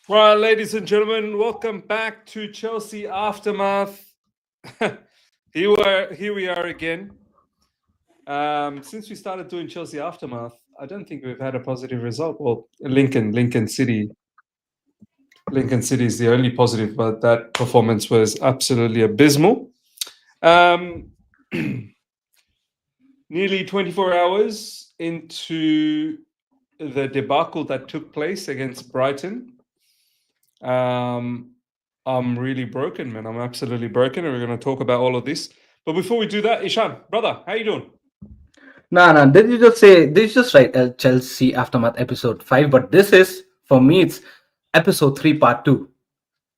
Well, ladies and gentlemen, welcome back to Chelsea Aftermath. Here we are again. Since we started doing Chelsea Aftermath, I don't think we've had a positive result. Well, Lincoln City is the only positive, but that performance was absolutely abysmal. Um, Nearly 24 hours into the debacle that took place against Brighton. Um, I'm really broken, man. I'm absolutely broken, and we're going to talk about all of this. But before we do that, Ishan, brother, how you doing? No. Did you just write Chelsea Aftermath episode 5? But this is, for me, it's episode 3, part 2.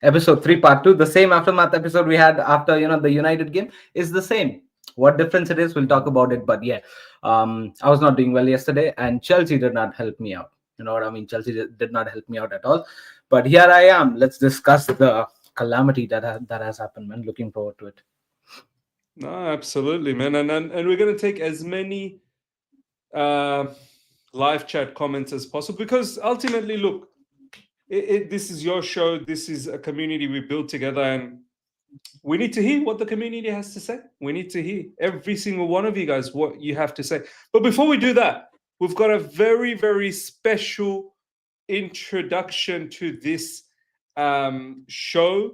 Episode 3, part 2. The same Aftermath episode we had after, the United game is the same. What difference it is, we'll talk about it. But yeah, I was not doing well yesterday, and Chelsea did not help me out. You know what I mean? Chelsea did not help me out at all. But here I am. Let's discuss the calamity that has happened, man. Looking forward to it. No, absolutely, man. And we're going to take as many uh, live chat comments as possible because ultimately, look, this is your show. This is a community we built together, and we need to hear what the community has to say. We need to hear every single one of you guys what you have to say. But before we do that, we've got a very, very special introduction to this show.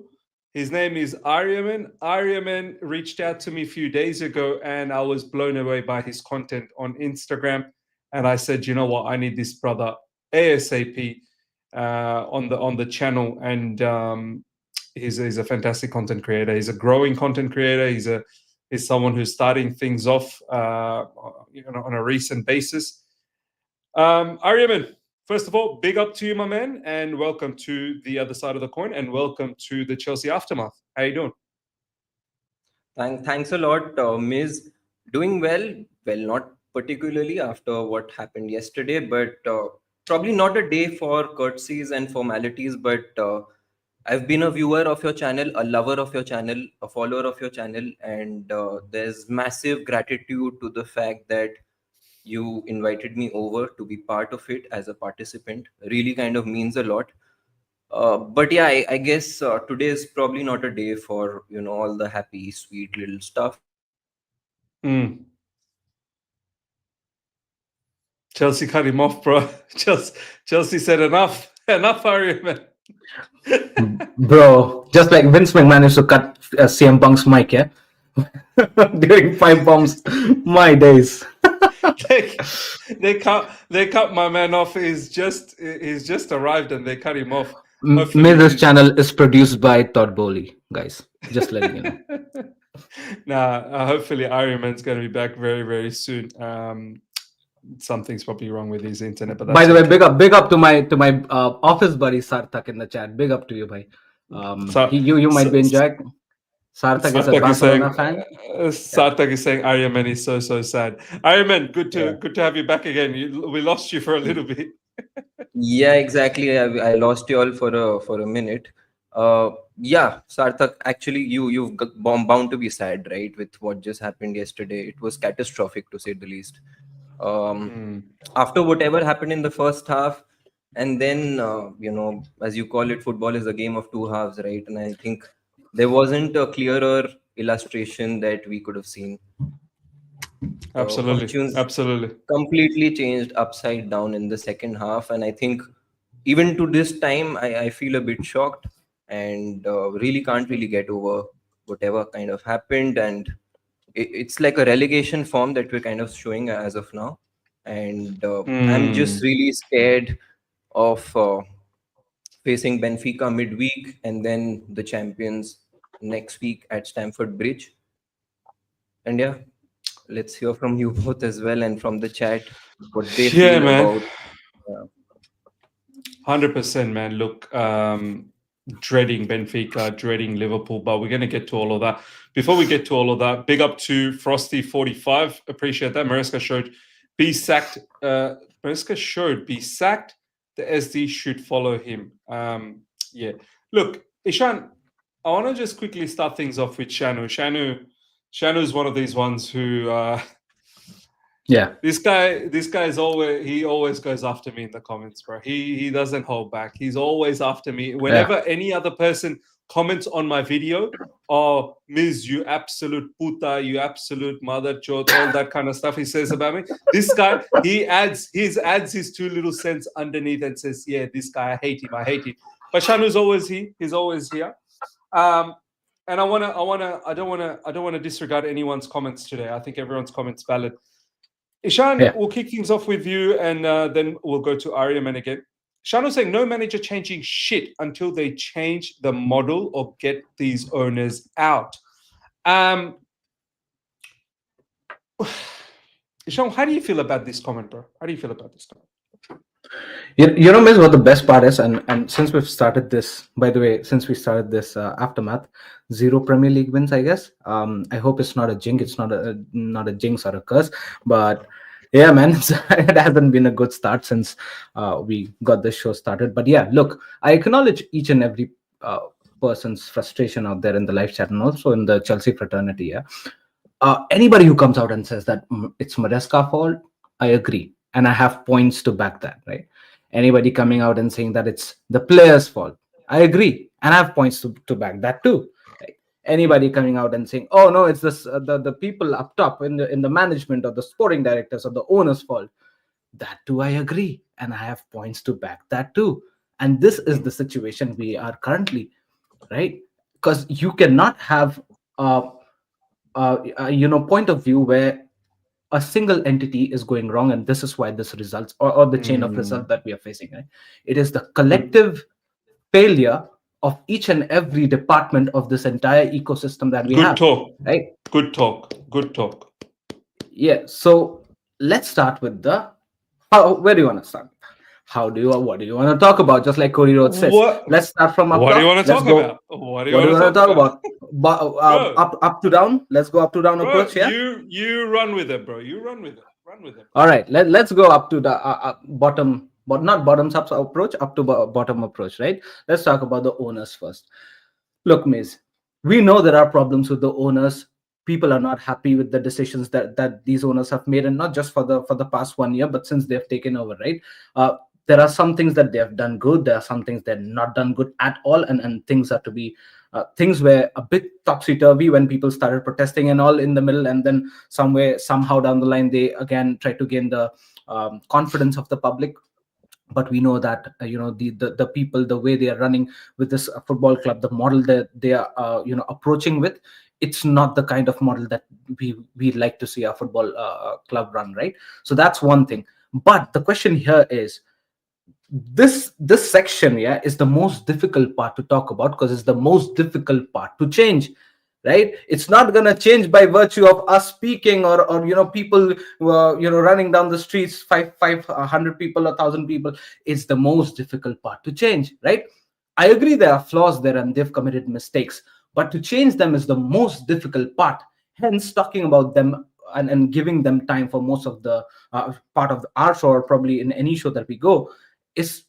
His name is Aryaman. Aryaman reached out to me a few days ago, and I was blown away by his content on Instagram. And I said, you know what, I need this brother ASAP on the channel. And he's a fantastic content creator. He's a growing content creator. He's someone who's starting things off on a recent basis. Aryaman, first of all, big up to you, my man, and welcome to the other side of the coin, and welcome to the Chelsea Aftermath. How you doing? Thanks a lot, Ms. Doing well. Well, not particularly after what happened yesterday, but probably not a day for courtesies and formalities. But I've been a viewer of your channel, a lover of your channel, a follower of your channel, and there's massive gratitude to the fact that you invited me over to be part of it as a participant. Really kind of means a lot. But yeah, I guess today is probably not a day for all the happy, sweet little stuff. Mm. Chelsea cut him off, bro. Chelsea said enough, enough, Aryaman. Bro, just like Vince McMahon used to cut CM Punk's mic, yeah? During 5 bombs, my days. they cut my man off. He's just arrived and they cut him off. This channel is produced by Todd Bowley, guys. Just letting you know. Hopefully Ironman's going to be back very, very soon. Something's probably wrong with his internet. But by the way, big up to my office buddy Sarthak in the chat. Big up to you, bhai. You might be enjoying. Sarthak is a Barcelona fan. Sarthak is saying Aryaman is so sad. Aryaman, good to have you back again. We lost you for a little bit. Yeah, exactly. I lost you all for a minute. Yeah, Sarthak, actually, you've bound to be sad, right, with what just happened yesterday. It was catastrophic, to say the least. After whatever happened in the first half, and then as you call it, football is a game of two halves, right? And I think there wasn't a clearer illustration that we could have seen. Absolutely Completely changed upside down in the second half, and I think even to this time I feel a bit shocked and really can't really get over whatever kind of happened. And it's like a relegation form that we're kind of showing as of now, and I'm just really scared of facing Benfica midweek and then the champions next week at Stamford Bridge. And yeah, let's hear from you both as well and from the chat what they feel about. 100%, man. Look, dreading Benfica, dreading Liverpool, but we're going to get to all of that. Before we get to all of that, big up to Frosty45. Appreciate that. Maresca showed be sacked. Maresca showed be sacked. The SD should follow him. Yeah. Look, Ishan, I want to just quickly start things off with Shanu. Shanu is one of these ones who Yeah. This guy is always goes after me in the comments, bro. He doesn't hold back. He's always after me. Yeah. Whenever any other person comments on my video, oh, Ms. You absolute puta, you absolute mother chot, all that kind of stuff he says about me. This guy, he adds his 2 little cents underneath and says, yeah, this guy, I hate him, I hate him. But Shanu's always he's always here. And I don't wanna disregard anyone's comments today. I think everyone's comments valid. Ishan, Yeah. we'll kick things off with you, and then we'll go to Aryaman again. Ishan was saying, no manager changing shit until they change the model or get these owners out. Ishan, how do you feel about this comment, bro? How do you feel about this comment? You know, Miss, what the best part is, and since we've started this, by the way, since we started this aftermath, 0 Premier League wins, I guess. I hope it's not a jinx. It's not a jinx or a curse, but yeah, man, it hasn't been a good start since we got this show started. But yeah, look, I acknowledge each and every person's frustration out there in the live chat and also in the Chelsea fraternity. Yeah, anybody who comes out and says that it's Maresca fault, I agree, and I have points to back that, right? Anybody coming out and saying that it's the player's fault, I agree, and I have points to back that too. Right? Anybody coming out and saying, "Oh no, it's this the people up top in the management or the sporting directors or the owners' fault," that too I agree, and I have points to back that too. And this is the situation we are currently, right? Because you cannot have point of view where a single entity is going wrong and this is why this results or the chain of result that we are facing, right? It is the collective failure of each and every department of this entire ecosystem that we Good have, talk. right? Good talk. Good talk. Yeah, so let's start with the where do you want to start? What do you want to talk about? Just like Cody Rhodes says, What? let's start from up What top. do you want to Let's talk go. about? What do you What do you want to talk about? Bro. Up to down. Let's go up to down Bro, approach. Yeah. you run with it, bro. You run with it. Run with it. All right. Let's go up to the bottom, but not bottoms up approach. Up to bottom approach. Right. Let's talk about the owners first. Look, Miz, we know there are problems with the owners. People are not happy with the decisions that these owners have made, and not just for the past 1 year, but since they've taken over, right? There are some things that they have done good. There are some things they're not done good at all, and things are to be things were a bit topsy-turvy when people started protesting and all in the middle, and then somehow down the line they again tried to gain the confidence of the public. But we know that the people, the way they are running with this football club, the model that they are approaching with, it's not the kind of model that we like to see our football club run, right? So that's one thing. But the question here is, this section, yeah, is the most difficult part to talk about because it's the most difficult part to change, right? It's not going to change by virtue of us speaking or people running down the streets, 500 people, 1,000 people. It's the most difficult part to change, right? I agree there are flaws there and they've committed mistakes, but to change them is the most difficult part. Hence, talking about them and giving them time for most of the part of our show, or probably in any show that we go, is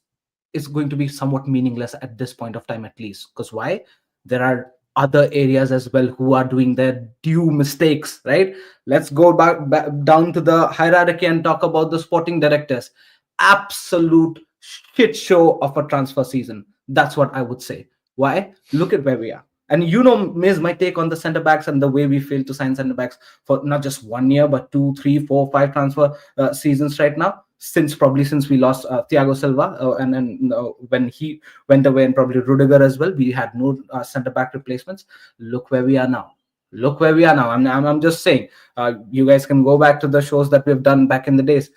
going to be somewhat meaningless at this point of time, at least. Because why? There are other areas as well who are doing their due mistakes, right? Let's go back down to the hierarchy and talk about the sporting directors. Absolute shit show of a transfer season. That's what I would say. Why? Look at where we are. And Miz, my take on the centre backs and the way we failed to sign centre backs for not just 1 year, but 2, 3, 4, 5 transfer seasons right now. Since we lost Thiago Silva, and then when he went away, and probably Rudiger as well, we had no centre back replacements. Look where we are now. I'm just saying. You guys can go back to the shows that we've done back in the days.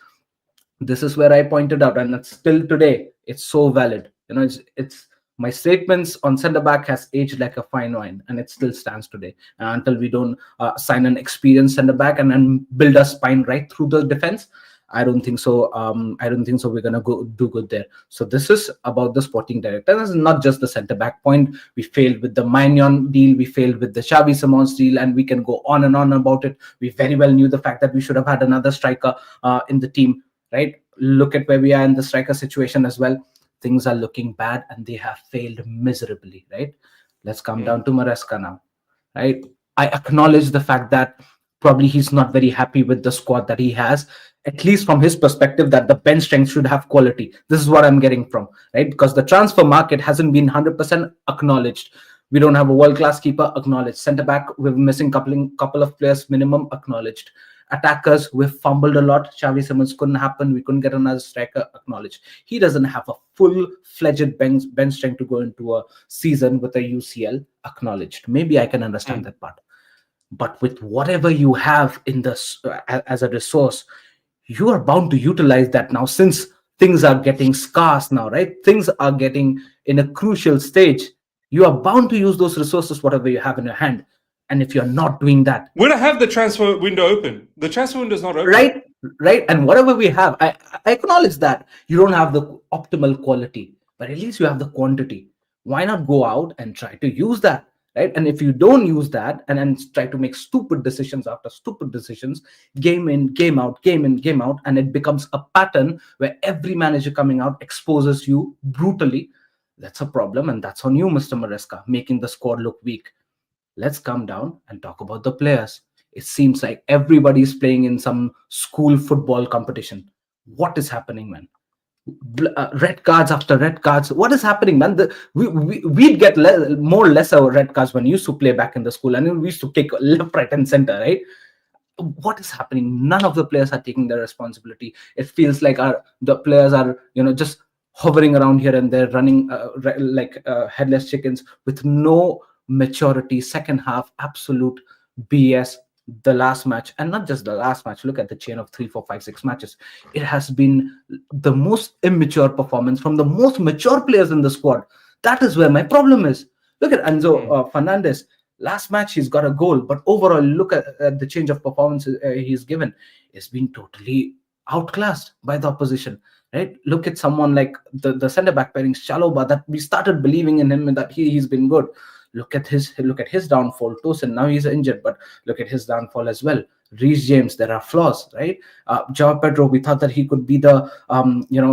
This is where I pointed out, and it's still today. It's so valid. It's my statements on centre back has aged like a fine wine, and it still stands today. Until we don't sign an experienced centre back and build a spine right through the defense, I don't think so. I don't think so. We're gonna go do good there. So this is about the sporting director. This is not just the centre back point. We failed with the Maignan deal. We failed with the Xavi Simons deal, and we can go on and on about it. We very well knew the fact that we should have had another striker in the team, right? Look at where we are in the striker situation as well. Things are looking bad, and they have failed miserably, right? Let's come down to Maresca now, right? I acknowledge the fact that Probably he's not very happy with the squad that he has, at least from his perspective, that the bench strength should have quality. This is what I'm getting from, right? Because the transfer market hasn't been 100% acknowledged. We don't have a world class keeper, acknowledged. Center back, we're missing couple of players minimum, acknowledged. Attackers, we've fumbled a lot. Xavi Simons couldn't happen. We couldn't get another striker, acknowledged. He doesn't have a full-fledged bench strength to go into a season with a UCL, acknowledged. Maybe I can understand that part. But with whatever you have in this as a resource, you are bound to utilize that now, since things are getting scarce now, right? Things are getting in a crucial stage. You are bound to use those resources, whatever you have in your hand. And if you're not doing that, We don't have the transfer window open. The transfer window is not open. right, and whatever we have, I acknowledge that you don't have the optimal quality, but at least you have the quantity. Why not go out and try to use that, right? And if you don't use that and then try to make stupid decisions after stupid decisions, game in, game out, game in, game out, and it becomes a pattern where every manager coming out exposes you brutally, that's a problem. And that's on you, Mr. Maresca, making the squad look weak. Let's come down and talk about the players. It seems like everybody's playing in some school football competition. What is happening, man? Red cards after red cards. What is happening, man? We'd get more lesser red cards when we used to play back in the school, and we used to kick left, right, and center, right? What is happening? None of the players are taking their responsibility. It feels like the players are, just hovering around here and there, running like headless chickens with no maturity. Second half, absolute BS. The last match, and not just the last match, look at the chain of 3, 4, 5, 6 matches. It has been the most immature performance from the most mature players in the squad. That is where my problem is. Look at Enzo Fernandez. Last match, he's got a goal, but overall, look at the change of performance he's given. It's been totally outclassed by the opposition, right? Look at someone like the centre back pairing, Shaloba, that we started believing in him, that he's been good. Look at his downfall. Tosin, now he's injured, but look at his downfall as well. Reece James, there are flaws, right? Joao Pedro, we thought that he could be the,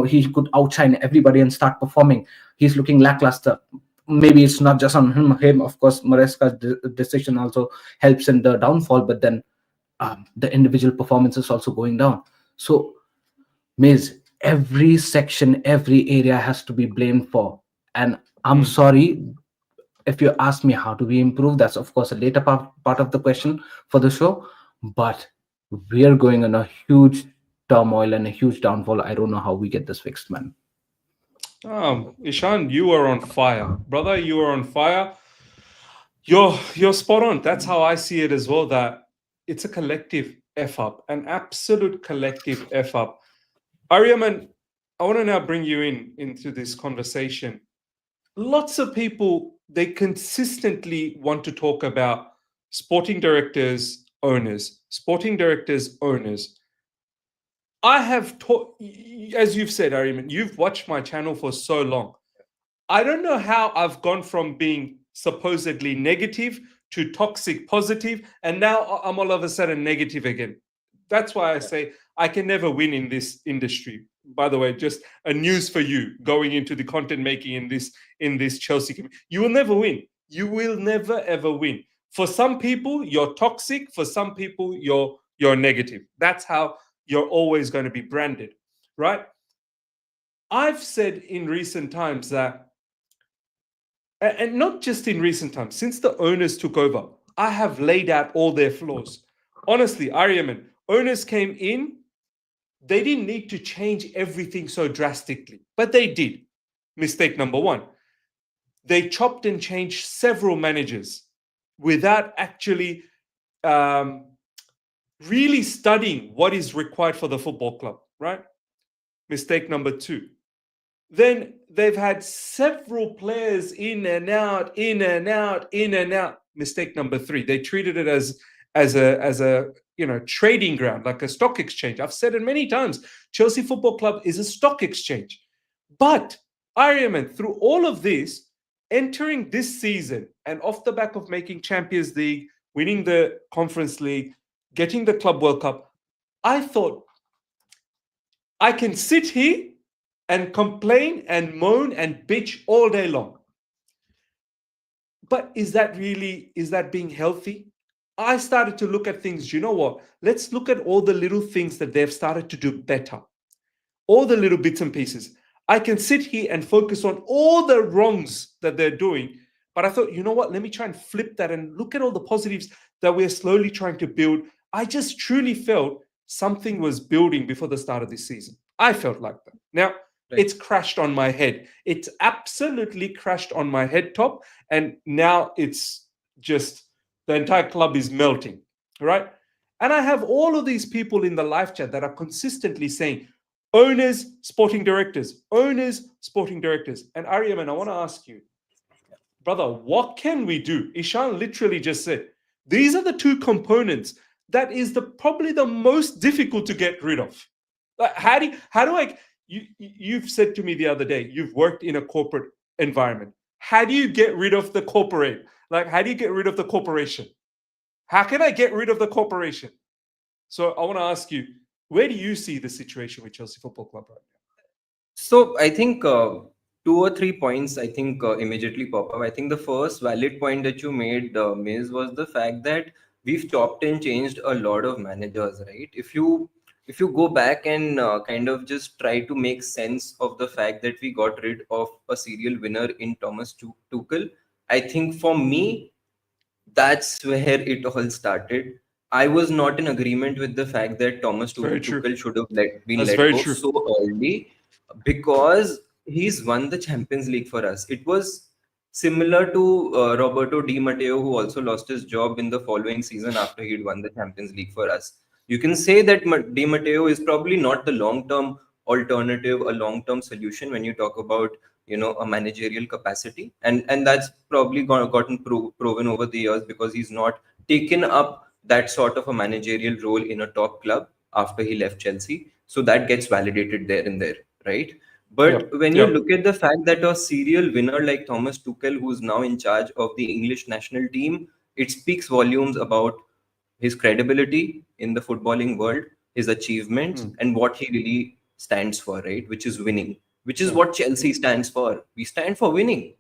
he could outshine everybody and start performing. He's looking lackluster. Maybe it's not just on him. Of course, Maresca's decision also helps in the downfall, but then the individual performance is also going down. So, Miz, every section, every area has to be blamed for. And I'm sorry, if you ask me how do we improve, that's of course a later part of the question for the show. But we are going on a huge turmoil and a huge downfall. I don't know how we get this fixed, man. Ishan, you are on fire, brother. You are on fire. You're spot on. That's how I see it as well. That it's a collective f up, an absolute collective f up. Aryaman, I want to now bring you into this conversation. Lots of people, they consistently want to talk about sporting directors, owners, sporting directors, owners. I have taught, as you've said, Ariman, you've watched my channel for so long. I don't know how I've gone from being supposedly negative to toxic positive, and now I'm all of a sudden negative again. That's why I say I can never win in this industry. By the way, just a news for you going into the content making in this Chelsea community. You will never win. You will never ever win. For some people, you're toxic. For some people, you're negative. That's how you're always going to be branded, right? I've said in recent times that, and not just in recent times, since the owners took over, I have laid out all their flaws. Honestly, Aryaman, owners came in, they didn't need to change everything so drastically, but they did. Mistake number one, they chopped and changed several managers without actually really studying what is required for the football club, right? Mistake number two. Then they've had several players in and out, in and out, in and out. Mistake number three. They treated it as a trading ground, like a stock exchange. I've said it many times. Chelsea Football Club is a stock exchange. But Aryaman, through all of this, entering this season and off the back of making Champions League, winning the Conference League, getting the Club World Cup, I thought I can sit here and complain and moan and bitch all day long. But is that being healthy? I started to look at things. You know what? Let's look at all the little things that they've started to do better, all the little bits and pieces. I can sit here and focus on all the wrongs that they're doing. But I thought, you know what? Let me try and flip that and look at all the positives that we're slowly trying to build. I just truly felt something was building before the start of this season. I felt like that. Now, it's crashed on my head. It's absolutely crashed on my head top. And now it's just the entire club is melting, right? And I have all of these people in the live chat that are consistently saying, owners, sporting directors, owners, sporting directors. And Aryaman, I want to ask you, brother, what can we do? Ishan literally just said, these are the two components that is probably the most difficult to get rid of. Like, how do I, you've said to me the other day, you've worked in a corporate environment. How do you get rid of the corporate? Like, how do you get rid of the corporation? How can I get rid of the corporation? So I want to ask you, where do you see the situation with Chelsea Football Club right now? So I think two or three points I think immediately pop up. I think the first valid point that you made, Miz, was the fact that we've chopped and changed a lot of managers, right? If you go back and kind of just try to make sense of the fact that we got rid of a serial winner in Thomas Tuchel, I think for me that's where it all started. I was not in agreement with the fact that Tuchel should have been let go so early, because he's won the Champions League for us. It was similar to Roberto Di Matteo, who also lost his job in the following season after he'd won the Champions League for us. You can say that Di Matteo is probably not the long-term alternative, a long-term solution when you talk about a managerial capacity, and that's probably gotten proven over the years, because he's not taken up that sort of a managerial role in a top club after he left Chelsea. So that gets validated there and there, right? But when you look at the fact that a serial winner like Thomas Tuchel, who's now in charge of the English national team, it speaks volumes about his credibility in the footballing world, his achievements, and what he really stands for, right? Which is winning, which is what Chelsea stands for. We stand for winning.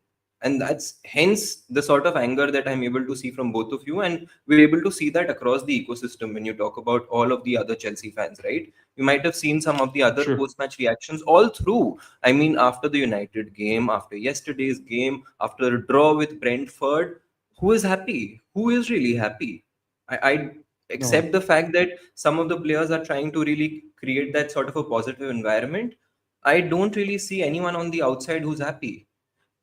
And that's hence the sort of anger that I'm able to see from both of you. And we're able to see that across the ecosystem when you talk about all of the other Chelsea fans, right? You might have seen some of the other post-match reactions all through. I mean, after the United game, after yesterday's game, after a draw with Brentford, who is happy? Who is really happy? I accept the fact that some of the players are trying to really create that sort of a positive environment. I don't really see anyone on the outside who's happy.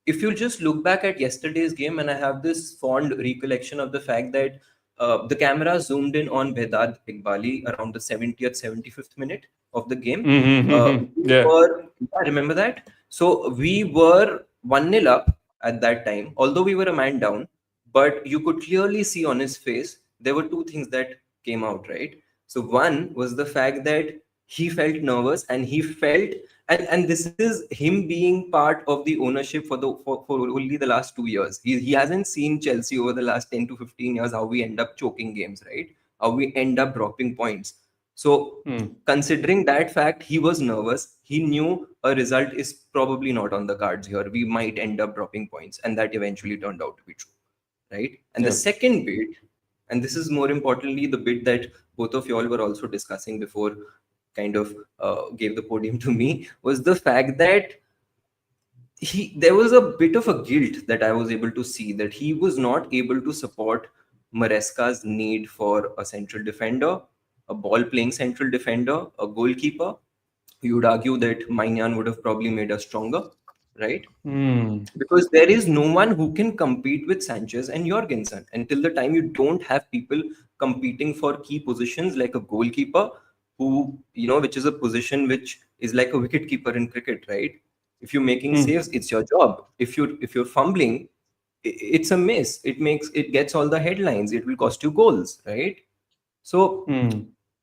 If you just look back at yesterday's game, and I have this fond recollection of the fact that the camera zoomed in on Vedad Iqbali around the 70th, 75th minute of the game. I remember that. So we were 1-0 up at that time, although we were a man down, but you could clearly see on his face, there were two things that came out, right? So one was the fact that he felt nervous, and he felt, and this is him being part of the ownership for only the last 2 years. He hasn't seen Chelsea over the last 10 to 15 years, how we end up choking games, right? How we end up dropping points. So considering that fact, he was nervous. He knew a result is probably not on the cards here. We might end up dropping points, and that eventually turned out to be true, right? And the second bit, and this is more importantly the bit that both of y'all were also discussing before kind of gave the podium to me, was the fact that there was a bit of a guilt that I was able to see, that he was not able to support Maresca's need for a central defender, a ball playing central defender, a goalkeeper. You would argue that Maignan would have probably made us stronger, right? Because there is no one who can compete with Sanchez and Jorgensen. Until the time you don't have people competing for key positions like a goalkeeper, who, which is a position which is like a wicket keeper in cricket, right? If you're making saves, it's your job. If you're fumbling, it's a miss. It gets all the headlines. It will cost you goals, right? So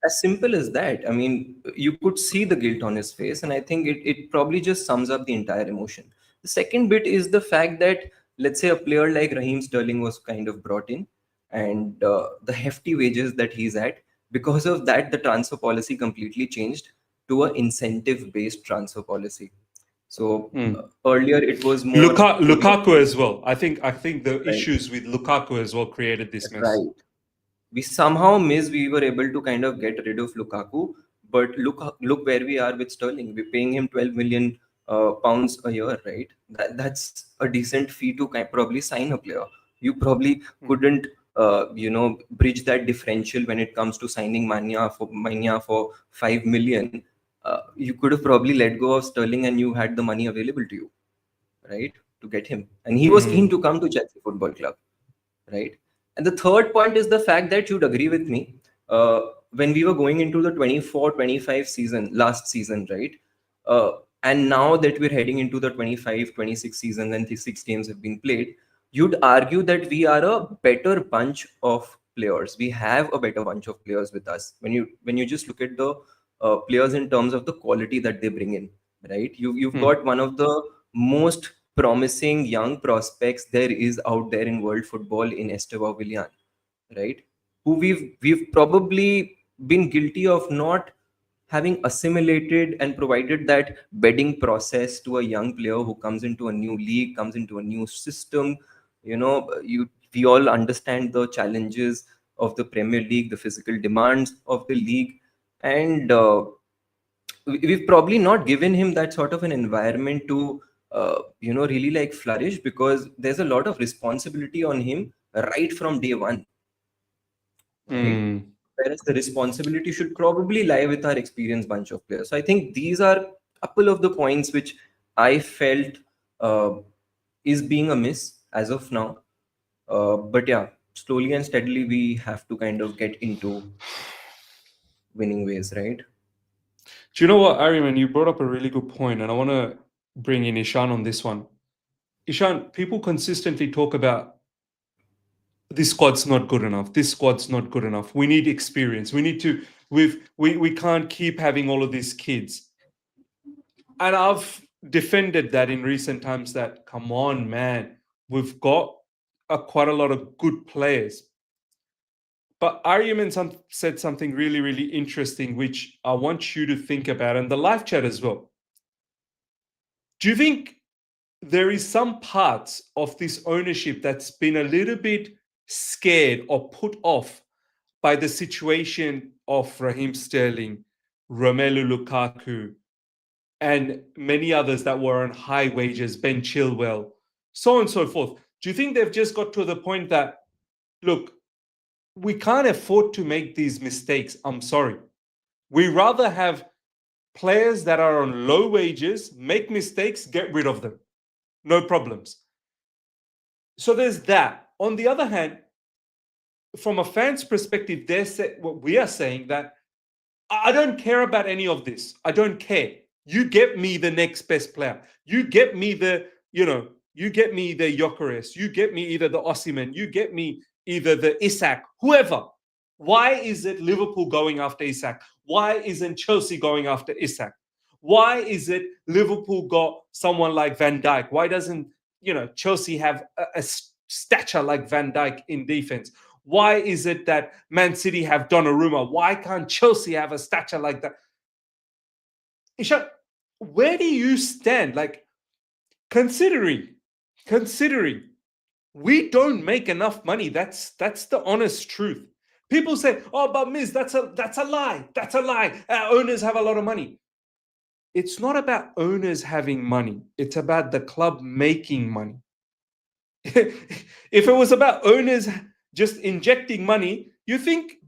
as simple as that. I mean, you could see the guilt on his face, and I think it probably just sums up the entire emotion. The second bit is the fact that, let's say, a player like Raheem Sterling was kind of brought in, and the hefty wages that he's at, because of that, the transfer policy completely changed to an incentive-based transfer policy. So earlier it was more Lukaku as well. I think the issues with Lukaku as well created this mess. Right. We somehow miss we were able to kind of get rid of Lukaku, but look where we are with Sterling. We're paying him 12 million pounds a year, right? That's a decent fee to probably sign a player. You probably couldn't bridge that differential when it comes to signing Mania for 5 million. You could have probably let go of Sterling and you had the money available to you, right, to get him. And he was keen to come to Chelsea Football Club, right? And the third point is the fact that you'd agree with me. Uh, when we were going into the 24-25 season, last season, right? Uh, and now that we're heading into the 25-26 season and the 6 games have been played, you'd argue that we are a better bunch of players. We have a better bunch of players with us. When you just look at the players in terms of the quality that they bring in, right? You've got one of the most promising young prospects there is out there in world football in Esteban Willian, right? Who we've probably been guilty of not having assimilated and provided that bedding process to a young player who comes into a new league, comes into a new system. We all understand the challenges of the Premier League, the physical demands of the league, and we've probably not given him that sort of an environment to really like flourish, because there's a lot of responsibility on him right from day one, right? Whereas the responsibility should probably lie with our experienced bunch of players. So I think these are a couple of the points which I felt uh, is being a miss as of now. But yeah, slowly and steadily we have to kind of get into winning ways, right? Do you know what, Ariman? You brought up a really good point, and I want to bring in Ishan on this one. Ishan, people consistently talk about this squad's not good enough. This squad's not good enough. We need experience. We need to. We can't keep having all of these kids. And I've defended that in recent times. That, come on, man, we've got quite a lot of good players. But Aryaman said something really, really interesting, which I want you to think about, and the live chat as well. Do you think there is some parts of this ownership that's been a little bit scared or put off by the situation of Raheem Sterling, Romelu Lukaku, and many others that were on high wages, Ben Chilwell, so on and so forth? Do you think they've just got to the point that, look, we can't afford to make these mistakes? I'm sorry. We rather have players that are on low wages, make mistakes, get rid of them. No problems. So there's that. On the other hand, from a fan's perspective, what we are saying that I don't care about any of this. I don't care. You get me the next best player. You get me you get me the Gyökeres. You get me either the Osimhen. You get me either the Isak, whoever. Why is it Liverpool going after Isak? Why isn't Chelsea going after Isak? Why is it Liverpool got someone like Van Dijk? Why doesn't Chelsea have a stature like Van Dijk in defense? Why is it that Man City have Donnarumma? Why can't Chelsea have a stature like that? Isha, where do you stand? Like, considering we don't make enough money. That's the honest truth. People say, "Oh, but Miz, that's a lie. That's a lie. Our owners have a lot of money." It's not about owners having money. It's about the club making money. If it was about owners just injecting money, you think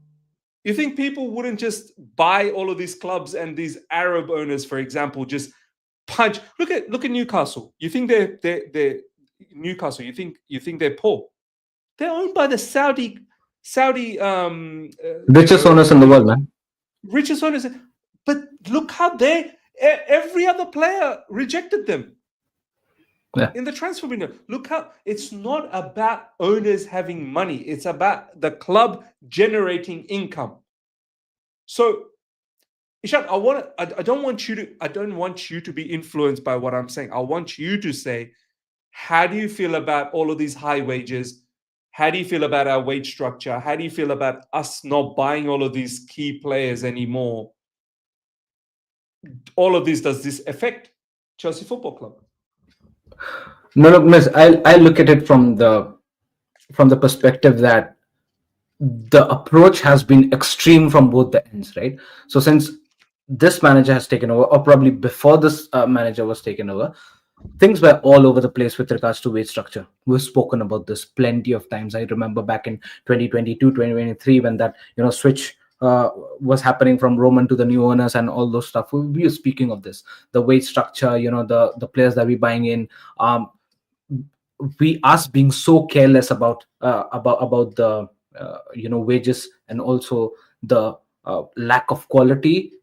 people wouldn't just buy all of these clubs, and these Arab owners, for example, just punch? Look at Newcastle. You think they're Newcastle? You think they're poor? They're owned by the Saudi Richest owners in the world, man. richest owners. But look how every other player rejected them. Yeah. In the transfer window. Look how it's not about owners having money. It's about the club generating income. So, Ishan, I don't want you to be influenced by what I'm saying. I want you to say, how do you feel about all of these high wages? How do you feel about our wage structure? How do you feel about us not buying all of these key players anymore? All of this, does this affect Chelsea Football Club? No, look, Miss, I look at it from the perspective that the approach has been extreme from both the ends, right? So since this manager has taken over, or probably before this manager was taken over, things were all over the place with regards to wage structure. We've spoken about this plenty of times. I remember back in 2022, 2023, when that switch was happening from Roman to the new owners and all those stuff. We were speaking of this, the wage structure, the players that we're buying in. Um, we us being so careless about the wages, and also the lack of quality,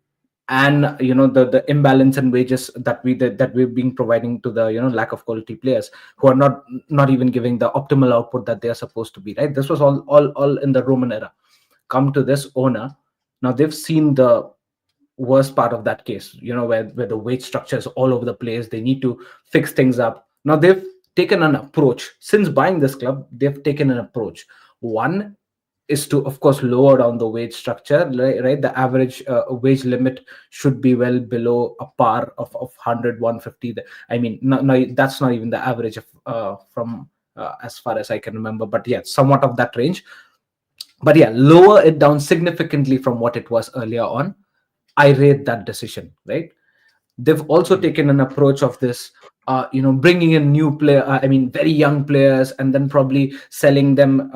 and the imbalance in wages that we've been providing to the lack of quality players, who are not even giving the optimal output that they are supposed to be, right? This was all in the Roman era. Come to this owner, now they've seen the worst part of that case, where the wage structure is all over the place. They need to fix things up. Now they've taken an approach. Since buying this club, they've taken an approach. One is to, of course, lower down the wage structure, right? The average wage limit should be well below a par of 100, 150. I mean, no, that's not even the average of from as far as I can remember, but yeah, somewhat of that range. But yeah, lower it down significantly from what it was earlier on. I rate that decision, right? They've also taken an approach of this, bringing in new player, very young players, and then probably selling them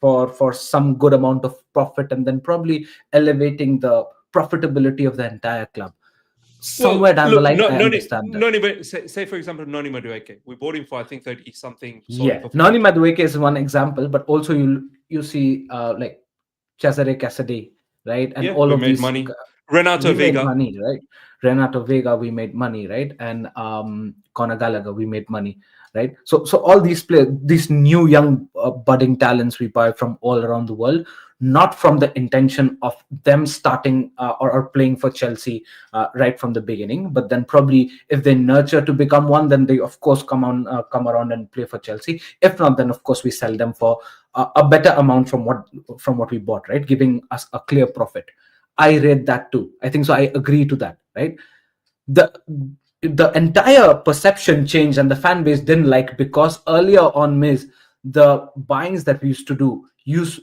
for some good amount of profit, and then probably elevating the profitability of the entire club. Somewhere Well, down the look, line, no, I Noni, understand that. Noni, say for example, Noni Madueke. We bought him for I think 30 something, sold him Yeah, for Nani 42. Madueke is one example, but also you see like Cesare Cassidy, right? And Yeah, all we of made these, money. Renato we made Vega. money, right? Renato Vega, we made money, right? And Conor Gallagher, we made money, right? So all these players, these new young budding talents, we buy from all around the world, not from the intention of them starting or playing for Chelsea right from the beginning, but then probably if they nurture to become one, then they of course come around and play for Chelsea. If not, then of course we sell them for a better amount from what we bought, right? Giving us a clear profit. I read that too. I think so. I agree to that, right? The the entire perception changed, and the fan base didn't like, because earlier on, Miz, the buyings that we used to do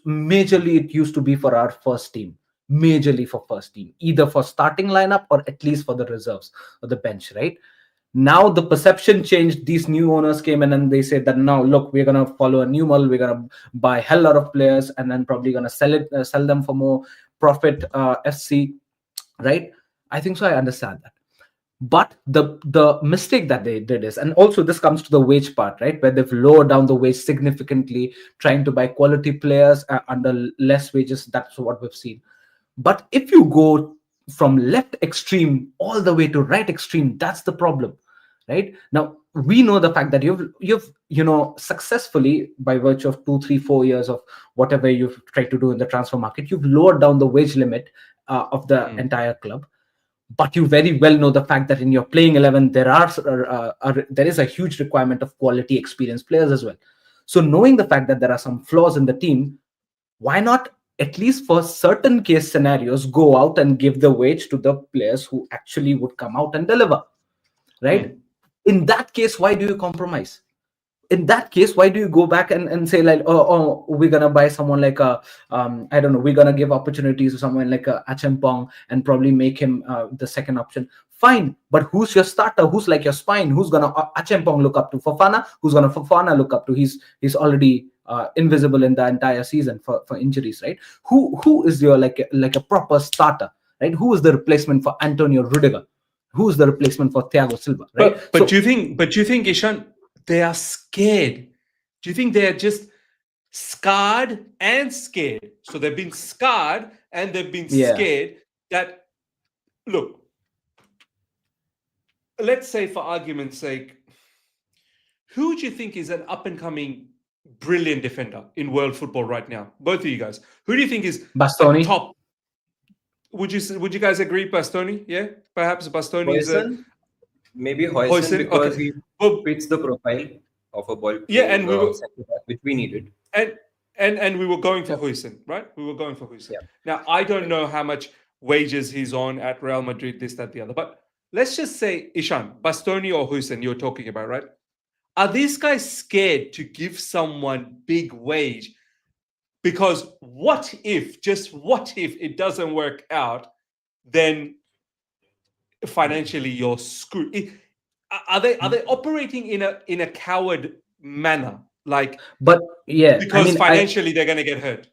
majorly it used to be for our first team, majorly for first team, either for starting lineup or at least for the reserves or the bench, right? Now the perception changed. These new owners came in and they said that now look, we're gonna follow a new model. We're gonna buy a hell lot of players and then probably gonna sell them for more profit. FC, right? I think so. I understand that. But the mistake that they did is, and also this comes to the wage part, right, where they've lowered down the wage significantly, trying to buy quality players under less wages. That's what we've seen. But if you go from left extreme all the way to right extreme, that's the problem, right? Now we know the fact that you've successfully, by virtue of 2 3 4 years of whatever you've tried to do in the transfer market, you've lowered down the wage limit of the entire club. But you very well know the fact that in your playing 11 there is a huge requirement of quality experienced players as well. So knowing the fact that there are some flaws in the team, why not, at least for certain case scenarios, go out and give the wage to the players who actually would come out and deliver, right? In that case, why do you compromise? In that case, why do you go back and say like, oh, we're gonna buy someone like a I don't know, we're gonna give opportunities to someone like a Achempong and probably make him the second option? Fine, but who's your starter? Who's like your spine? Who's gonna Achempong look up to? Fofana? Who's gonna Fofana look up to? He's already invisible in the entire season for injuries, right? Who is your like a proper starter, right? Who is the replacement for Antonio Rudiger? Who's the replacement for Thiago Silva, right? But do you think Ishan, they are scared? Do you think they're just scarred and scared? So they've been scarred and they've been Yeah. scared that, look, let's say for argument's sake, who do you think is an up and coming brilliant defender in world football right now? Both of you guys. Who do you think is a Bastoni? top? Would you guys agree, Bastoni? Yeah, perhaps Bastoni is a Hoyson, maybe Hoyson, Hoyson. because Okay, he well, fits the profile of a ball yeah, playing and we were centre back, which we needed. and we were going for Yeah. Huijsen, right? We were going for Huijsen. Yeah. Now I don't know how much wages he's on at Real Madrid, this, that, the other. But let's just say Ishan, Bastoni or Huijsen, you're talking about, right? Are these guys scared to give someone big wage Because what if, just what if it doesn't work out, then financially you're screwed. Are they operating in a coward manner? Like, But yeah, I because mean, I financially they're going to get hurt.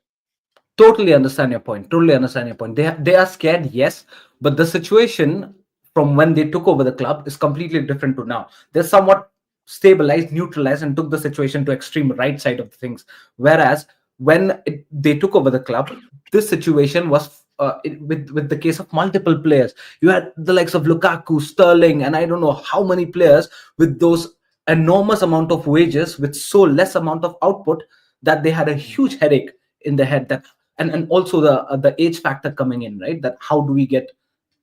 totally understand your point. Totally understand your point. They are scared, yes, but the situation from when they took over the club is completely different to now. They're somewhat stabilized, neutralized, and took the situation to extreme right side of things. Whereas when they took over the club, this situation was with the case of multiple players. You had the likes of Lukaku, Sterling, and I don't know how many players with those enormous amount of wages with so less amount of output that they had a huge headache in their head, that and also the age factor coming in, right? That how do we get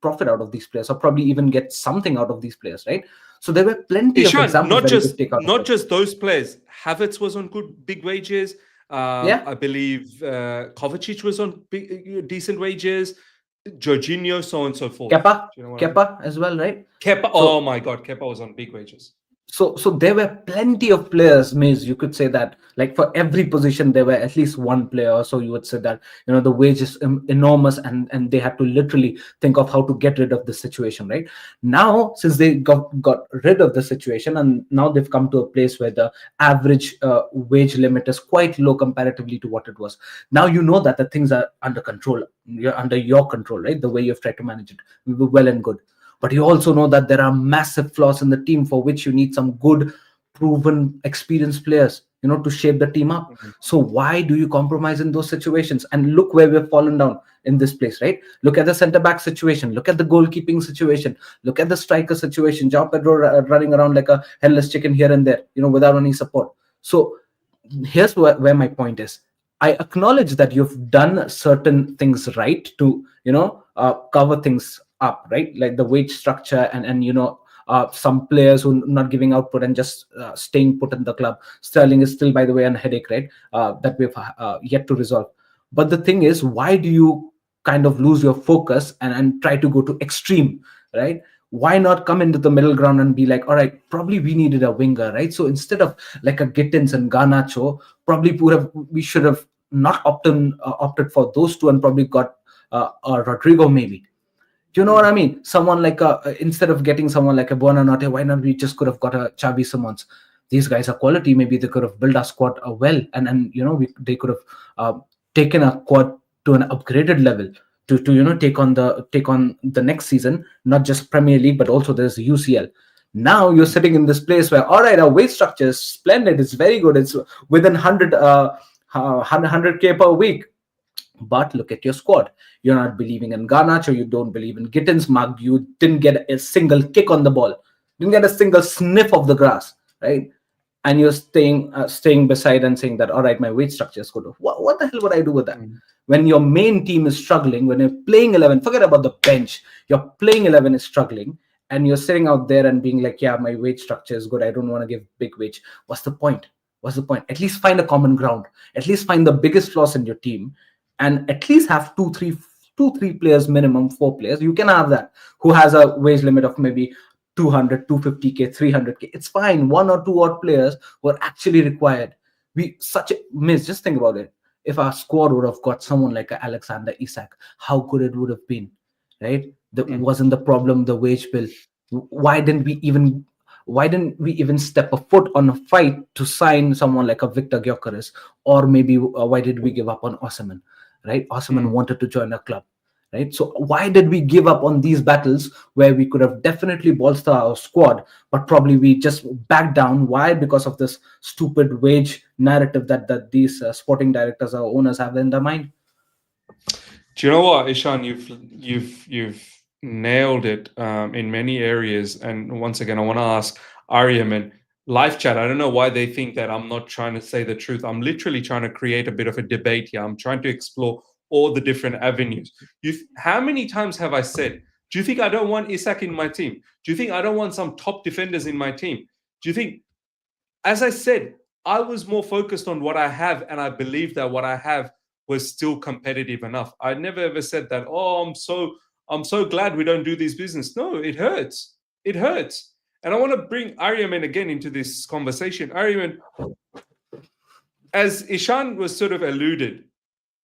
profit out of these players, or probably even get something out of these players, right? So there were plenty of Ishan, examples that you could take out of not it. just those players. Havertz was on good big wages. Yeah, I believe Kovacic was on decent wages. Jorginho, so on and so forth. Kepa, Do you know what I mean? Kepa as well, right? Kepa. So Oh my God, Kepa was on big wages. so there were plenty of players, Miz. You could say that, like, for every position there were at least one player, or so you would say that, the wage is enormous, and they had to literally think of how to get rid of the situation, right? Now, since they got rid of the situation, and now they've come to a place where the average wage limit is quite low comparatively to what it was. Now you know that the things are under control. You're under your control, right? The way you've tried to manage it, well and good. But you also know that there are massive flaws in the team, for which you need some good, proven, experienced players, to shape the team up. Mhm. So why do you compromise in those situations? And look where we've fallen down in this place, right? Look at the centre back situation. Look at the goalkeeping situation. Look at the striker situation. João Pedro running around like a headless chicken here and there, without any support. So here's where my point is. I acknowledge that you've done certain things right to cover things up, right? Like the wage structure, and some players who not giving output and just staying put in the club. Sterling is still, by the way, on headache, right? That we've yet to resolve. But the thing is, why do you kind of lose your focus and try to go to extreme, right? Why not come into the middle ground and be like, all right, probably we needed a winger, right? So instead of like a Gittins and Garnacho, probably we should have not opted for those two, and probably got Rodrigo, maybe. Do you know what I mean? Someone like instead of getting someone like a Buonanotte, why not we just could have got a Xavi Simons? These guys are quality. Maybe they could have built our squad well, and they could have taken a squad to an upgraded level to take on the next season, not just Premier League but also there's the UCL. Now you're sitting in this place where, all right, our wage structure is splendid. It's very good. It's within 100K per week. But look at your squad. You're not believing in Garnacho. You don't believe in Gittins. Mark, you didn't get a single kick on the ball. Didn't get a single sniff of the grass, right? And you're staying beside and saying that, all right, my wage structure is good. What the hell would I do with that? Mm. When your main team is struggling, when you're playing 11, forget about the bench. Your playing 11 is struggling, and you're sitting out there and being like, yeah, my wage structure is good. I don't want to give big wage. What's the point? What's the point? At least find a common ground. At least find the biggest flaws in your team, and at least have two, three players minimum, 4 players. You can have that who has a wage limit of maybe 200, 250K, 300K. It's fine. One or two odd players were actually required. We such a miss. Just think about it. If our squad would have got someone like a Alexander Isak, how good it would have been, right? That Mm. wasn't the problem. The wage bill. Why didn't we even? Why didn't we even step a foot on a fight to sign someone like a Victor Gyökeres? Or maybe why did we give up on Osimhen? Right? Osimhen Mm. wanted to join a club, right? So why did we give up on these battles where we could have definitely bolstered our squad, but probably we just backed down? Why? Because of this stupid wage narrative that these sporting directors or owners have in their mind. Do you know what, Ishan? You've nailed it in many areas. And once again, I want to ask Ariam and live chat. I don't know why they think that I'm not trying to say the truth. I'm literally trying to create a bit of a debate here. I'm trying to explore all the different avenues. How many times have I said, do you think I don't want Isak in my team? Do you think I don't want some top defenders in my team? Do you think, as I said, I was more focused on what I have, and I believe that what I have was still competitive enough. I never ever said that, oh, I'm so glad we don't do this business. No, it hurts. It hurts. And I want to bring Aryaman again into this conversation. Aryaman, as Ishan was sort of alluded,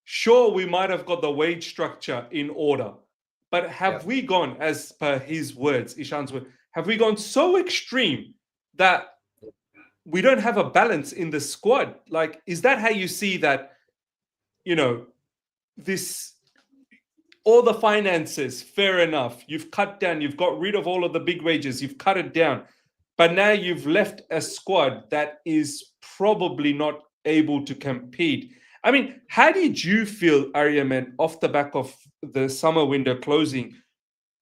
sure, we might have got the wage structure in order, but have Yeah. we gone, as per his words, Ishan's word, have we gone so extreme that we don't have a balance in the squad? Like, is that how you see that, you know, this, all the finances, fair enough, you've cut down, you've got rid of all of the big wages, you've cut it down, but now you've left a squad that is probably not able to compete. I mean, how did you feel, Aryaman, off the back of the summer window closing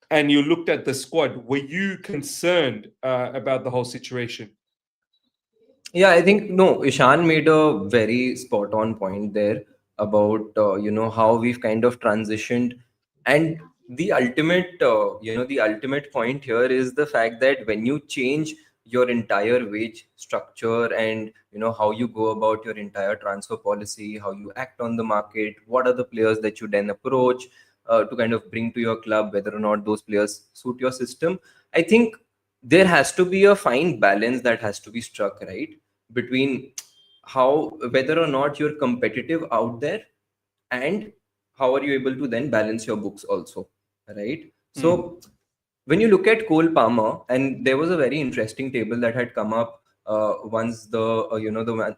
and you looked at the squad? Were you concerned about the whole situation? Yeah, I think no, Ishan made a very spot on point there about how we've kind of transitioned, and the ultimate the ultimate point here is the fact that when you change your entire wage structure and how you go about your entire transfer policy, how you act on the market, what are the players that you then approach to kind of bring to your club, whether or not those players suit your system, I think there has to be a fine balance that has to be struck, right, between how, whether or not you're competitive out there, and how are you able to then balance your books also, right? So when you look at Cole Palmer, and there was a very interesting table that had come up once the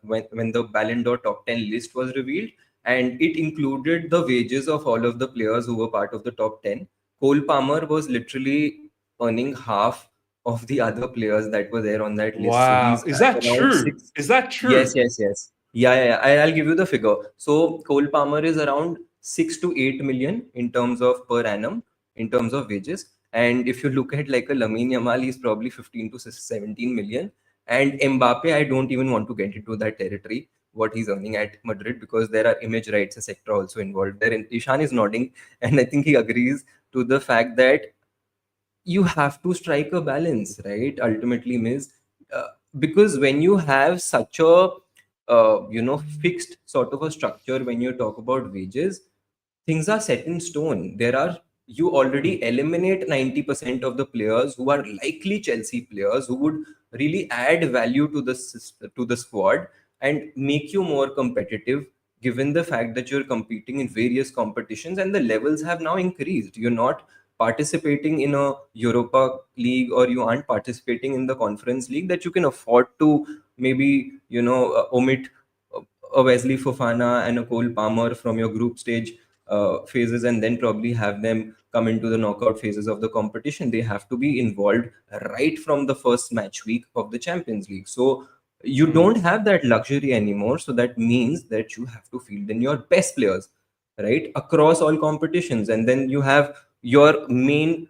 when the Ballon d'Or top 10 list was revealed, and it included the wages of all of the players who were part of the top 10. Cole Palmer was literally earning half of the other players that were there on that list. So Wow. he's Is at that around true? six. Is that Yes, true? yes, yes. Yeah. I'll give you the figure. So Cole Palmer is around 6 to 8 million in terms of per annum, in terms of wages. And if you look at like a Lamine Yamal, he's probably 15 to 17 million. And Mbappe, I don't even want to get into that territory, what he's earning at Madrid, because there are image rights, etc., also involved there. And Ishan is nodding, and I think he agrees to the fact that you have to strike a balance, right? Ultimately, Miss, because when you have such a fixed sort of a structure, when you talk about wages, things are set in stone. There are, you already eliminate 90% of the players who are likely Chelsea players who would really add value to the to the squad and make you more competitive, given the fact that you're competing in various competitions and the levels have now increased. You're not participating in a Europa League, or you aren't participating in the Conference League, that you can afford to maybe omit a Wesley Fofana and a Cole Palmer from your group stage phases, and then probably have them come into the knockout phases of the competition. They have to be involved right from the first match week of the Champions League. So you don't have that luxury anymore. So that means that you have to field in your best players, right, across all competitions. And then you have your main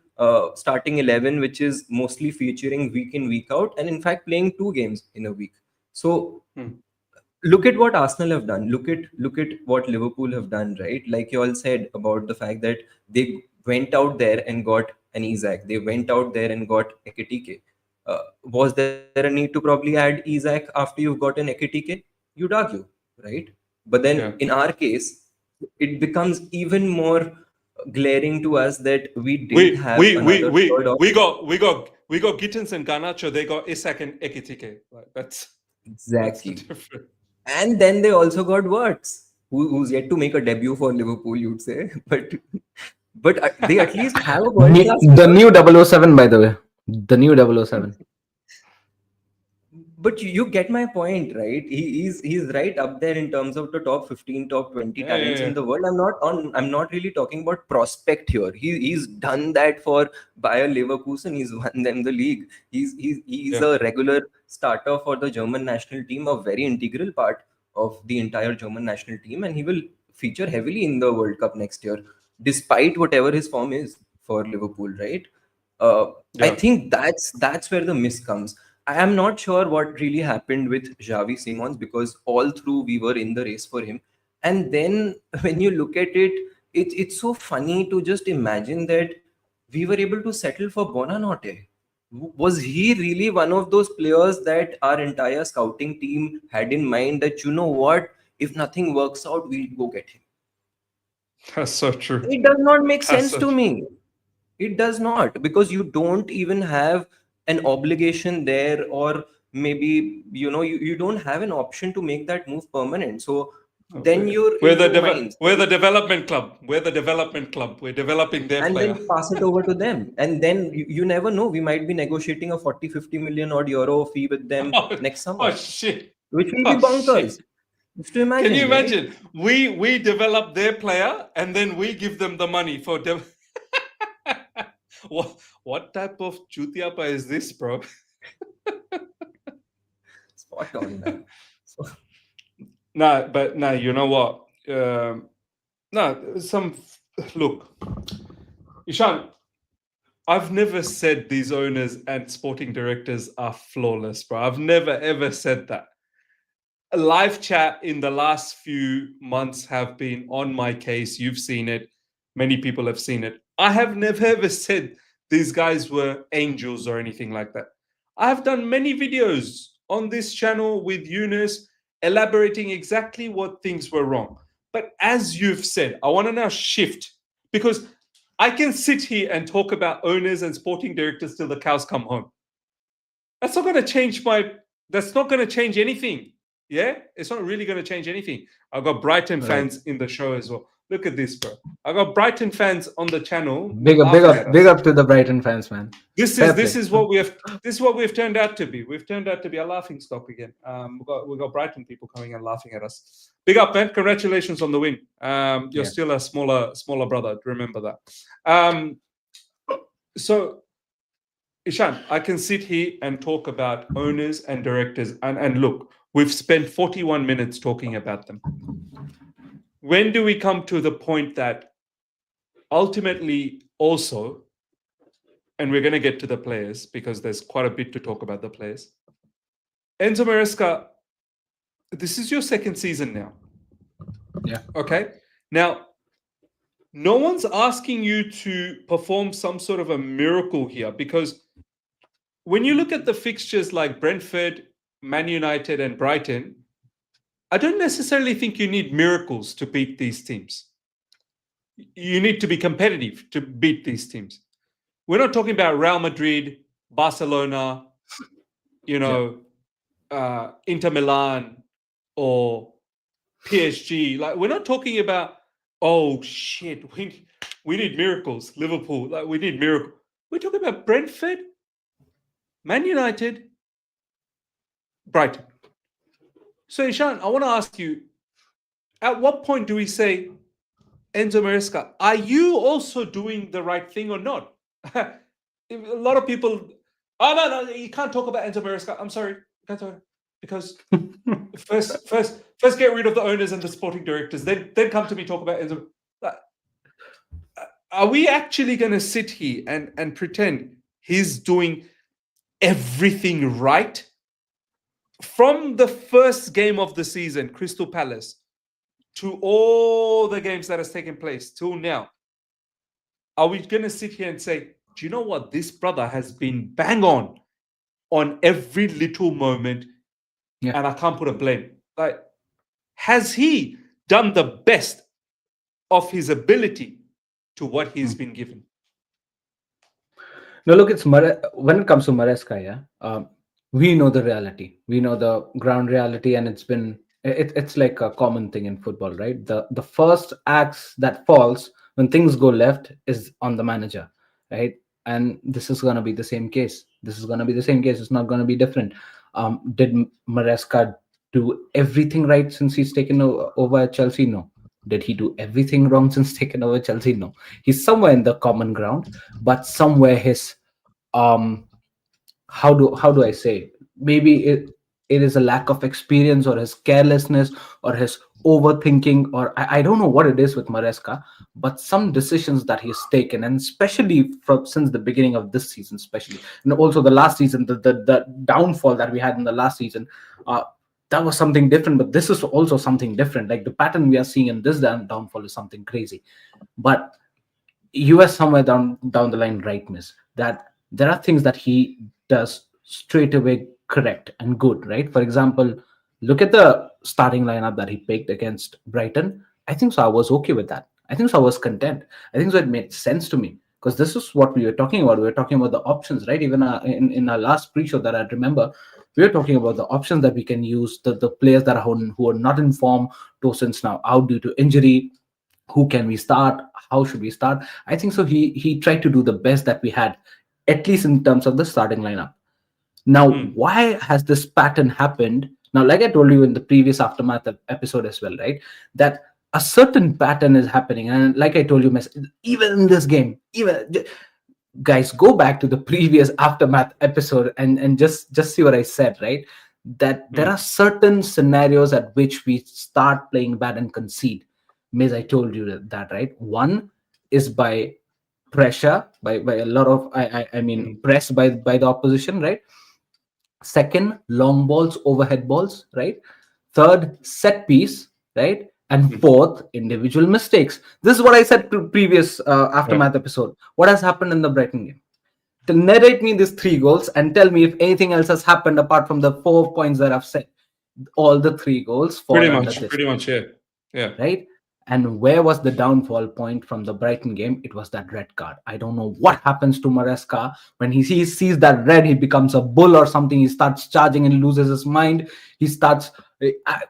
starting 11, which is mostly featuring week in, week out, and in fact playing 2 games in a week. So look at what Arsenal have done. Look at what Liverpool have done, right? Like you all said about the fact that they went out there and got an Isaac. They went out there and got Ekitike. Was there a need to probably add Isaac after you've got an Ekitike? You'd argue, right? But then Yeah. in our case, it becomes even more glaring to us that we didn't We have we we another third we we option. got we got we got Gittins and Garnacho. They got Isak and Ekitike. Like, that's the Exactly. difference. And then they also got Wirtz, who's yet to make a debut for Liverpool, you'd say. But they at least have a world class The player. new 007, by the way. The new 007. But you get my point, right? He's right up there in terms of the top 15, top 20 Yeah, yeah, talents in yeah. the world. I'm not really talking about prospect here. He's done that for Bayer Leverkusen. He's won them the league. He's Yeah. a regular starter for the German national team, a very integral part of the entire German national team, and he will feature heavily in the World Cup next year, despite whatever his form is for Liverpool, right? I Yeah. think that's where the miss comes. I am not sure what really happened with Xavi Simons, because all through we were in the race for him. And then when you look at it, it's so funny to just imagine that we were able to settle for Bonanote. Was he really one of those players that our entire scouting team had in mind that, you know what, if nothing works out, we'll go get him? That's so true. It does not make That's sense so to true. me. It does not, because you don't even have an obligation there, or maybe you don't have an option to make that move permanent. So then your ego minds, we're the development club. We're the development club. We're developing their and player. then pass it over to them. And then you never know, we might be negotiating a 40-50 million odd euro fee with them Oh, next summer, oh shit! which will be Oh bonkers. shit! Just to imagine, Can you right? imagine? We develop their player and then we give them the money for what type of chutiapa is this, bro? Spot on, man. So, Nah, but nah, you know what? Look, Ishan, I've never said these owners and sporting directors are flawless, bro. I've never ever said that. Live chat in the last few months have been on my case. You've seen it. Many people have seen it. I have never ever said these guys were angels or anything like that. I've done many videos on this channel with Yunus elaborating exactly what things were wrong. But as you've said, I want to now shift, because I can sit here and talk about owners and sporting directors till the cows come home. That's not going to change that's not going to change anything. Yeah, it's not really going to change anything. I've got Brighton fans in the show as well. Look at this, bro. I got Brighton fans on the channel. Big up to the Brighton fans, man. This is what we have turned out to be. We've turned out to be a laughing stock again. We've got Brighton people coming and laughing at us. Big up, man! Congratulations on the win. You're still a smaller brother. Remember that. So, Ishan, I can sit here and talk about owners and directors, and look, we've spent 41 minutes talking about them. When do we come to the point that ultimately also, and we're going to get to the players because there's quite a bit to talk about the players. Enzo Maresca, this is your second season now. Yeah. Okay. Now, no one's asking you to perform some sort of a miracle here, because when you look at the fixtures like Brentford, Man United, and Brighton, I don't necessarily think you need miracles to beat these teams. You need to be competitive to beat these teams. We're not talking about Real Madrid, Barcelona, Inter Milan, or PSG. Like, we're not talking about, oh shit, we need miracles. Liverpool, like, we need miracles. We're talking about Brentford, Man United, Brighton. So, Ishan, I want to ask you, at what point do we say, Enzo Maresca, are you also doing the right thing or not? A lot of people, no, you can't talk about Enzo Maresca. I'm sorry, can't talk, because first get rid of the owners and the sporting directors, then come to me talk about Enzo. Are we actually going to sit here and pretend he's doing everything right? From the first game of the season, Crystal Palace, to all the games that has taken place till now, are we going to sit here and say, do you know what? This brother has been bang on every little moment, and I can't put a blame. Like, has he done the best of his ability to what he's been given? No, look, when it comes to Maresca, we know the reality. We know the ground reality, and it's like a common thing in football, right? The first axe that falls when things go left is on the manager, right? And this is going to be the same case. It's not going to be different. Did Maresca do everything right since he's taken over at Chelsea? No. Did he do everything wrong since taking over Chelsea? No. He's somewhere in the common ground, but somewhere his how do I say? Maybe it is a lack of experience, or his carelessness, or his overthinking, or I don't know what it is with Maresca, but some decisions that he's taken, and especially since the beginning of this season, especially, and also the last season, the downfall that we had in the last season, that was something different. But this is also something different. Like, the pattern we are seeing in this downfall is something crazy. But US somewhere down the line, right, miss, that there are things that he does straight away correct and good, right? For example, look at the starting lineup that he picked against Brighton. I think so I was okay with that. I think so I was content. I think so it made sense to me, because this is what we were talking about. We were talking about the options, right? Even in our last pre-show that I remember, We're talking about the options that we can use, the players that are who are not in form. Tosin's now out due to injury. Who can we start? How should we start? I think so. He tried to do the best that we had, at least in terms of the starting lineup. Now, Hmm. why has this pattern happened? Now, like I told you in the previous aftermath episode as well, right? That a certain pattern is happening, and like I told you, even in this game, even guys, go back to the previous aftermath episode and just see what I said, right? That there Hmm. are certain scenarios at which we start playing bad and concede. Miss, I told you that, right? One is by pressure, by a lot of I mean Hmm. press by the opposition, right? Second, long balls, overhead balls, right? Third, set piece, right? And Hmm. fourth, individual mistakes. This is what I said to previous Yeah. aftermath episode. What has happened in the Brighton game? To narrate me these three goals and tell me if anything else has happened apart from the 4 points that I've said. All the three goals fall under this, Pretty much, yeah. Yeah. right? And where was the downfall point from the Brighton game? It was that red card. I don't know what happens to Maresca when sees that red. He becomes a bull or something. He starts charging and loses his mind. He starts. I,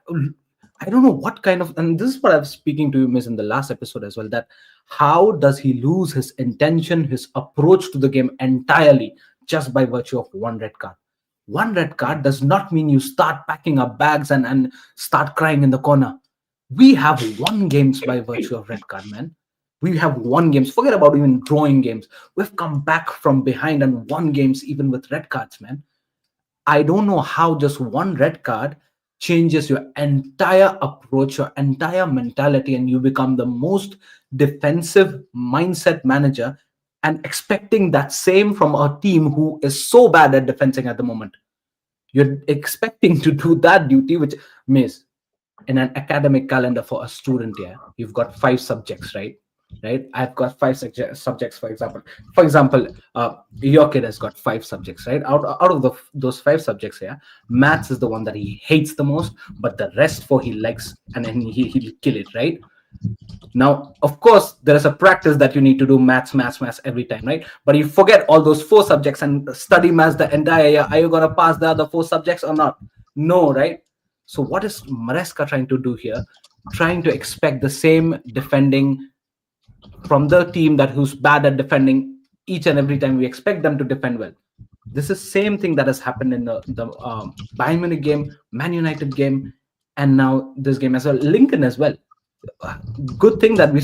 I don't know what kind of. And this is what I was speaking to you, Miss, in the last episode as well. That how does he lose his intention, his approach to the game entirely just by virtue of one red card? One red card does not mean you start packing up bags and start crying in the corner. We have won games by virtue of red card, man. We have won games. Forget about even drawing games. We've come back from behind and won games even with red cards, man. I don't know how just one red card changes your entire approach, your entire mentality, and you become the most defensive mindset manager and expecting that same from a team who is so bad at defending at the moment. You're expecting to do that duty, which miss in an academic calendar for a student here. You've got 5 subjects, right. I've got subjects, for example, your kid has got 5 subjects, right. Out of those 5 subjects here, maths is the one that he hates the most, but the rest four he likes, and then he'll kill it, right. Now, of course, there is a practice that you need to do maths every time, right? But you forget all those 4 subjects and study maths the entire year. Are you going to pass the other 4 subjects or not? No, right? So, what is Maresca trying to do here? Trying to expect the same defending from the team that who's bad at defending each and every time. We expect them to defend well. This is same thing that has happened in the Bayern Munich game, Man United game, and now this game as well. Lincoln as well. Good thing that we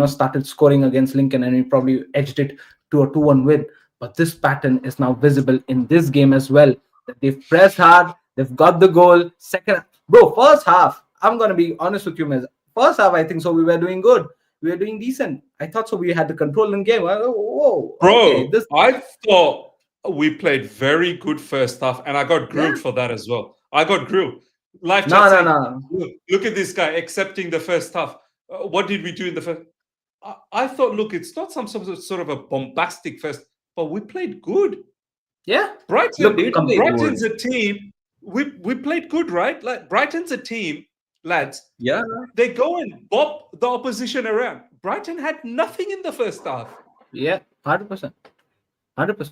started scoring against Lincoln and we probably edged it to a 2-1 win. But this pattern is now visible in this game as well. That they've pressed hard, they've got the goal. Second, bro, first half. I'm gonna be honest with you, man. First half, I think so. We were doing good. We were doing decent. I thought so. We had the control in game. Whoa, okay. Bro, This, I thought we played very good first half, and I got yeah. grilled for that as well. I got grilled. Live No, chat no, saying, no. look at this guy accepting the first half. What did we do in the first? I thought, look, it's not some sort of a bombastic first, but we played good. Yeah. We Brighton, did play Brighton's good. a team. We played good, right? Like Brighton's a team, lads. Yeah. They go and bop the opposition around. Brighton had nothing in the first half. Yeah. 100%. 100%.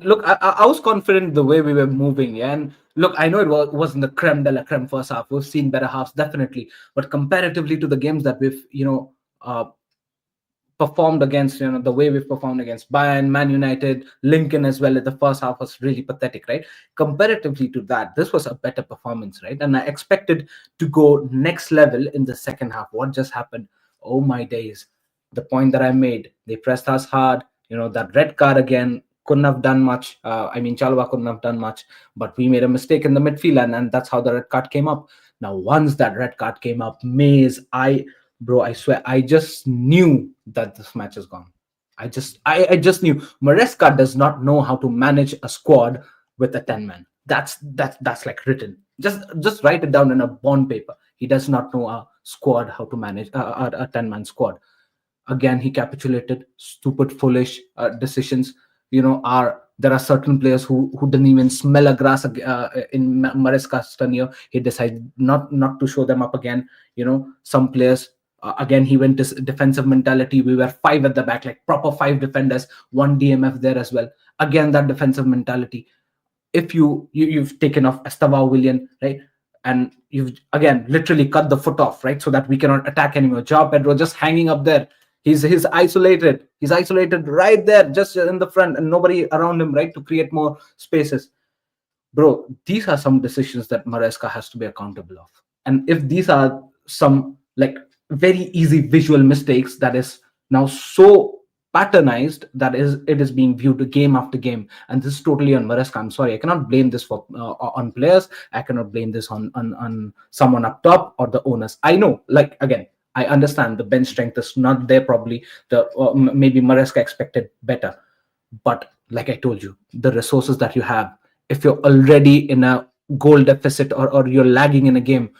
Look, I was confident the way we were moving. Yeah. And look, I know wasn't the creme de la creme first half. We've seen better halves, definitely. But comparatively to the games that we've, performed against, the way we've performed against Bayern, Man United, Lincoln as well, at the first half was really pathetic, right? Comparatively to that, this was a better performance, right? And I expected to go next level in the second half. What just happened? Oh my days. The point that I made, they pressed us hard, that red card again couldn't have done much. Chalwa couldn't have done much, but we made a mistake in the midfield, and that's how the red card came up. Now, once that red card came up, Bro, I swear, I just knew that this match is gone. I just knew. Maresca does not know how to manage a squad with a 10 man. That's like written. Just write it down in a bond paper. He does not know a squad how to manage a 10 man squad. Again, he capitulated. Stupid, foolish decisions. There are certain players who didn't even smell a grass in Maresca's tenure. He decided not to show them up again. Some players, again, he went to defensive mentality. We were 5 at the back, like proper 5 defenders, 1 DMF there as well. Again, that defensive mentality. if you've taken off Estevao Willian, right, and you've again literally cut the foot off, right, so that we cannot attack anymore. Joao Pedro just hanging up there. He's isolated. He's isolated right there, just in the front, and nobody around him, right, to create more spaces. Bro, these are some decisions that Maresca has to be accountable of. And if these are some like very easy visual mistakes that is now so patternized that is it is being viewed game after game, and this is totally on Maresca. I'm sorry, I cannot blame this for on players. I cannot blame this on someone up top or the owners. I know, like again, I understand the bench strength is not there. Probably the maybe Maresca expected better, but like I told you, the resources that you have, if you're already in a goal deficit, or you're lagging in a game,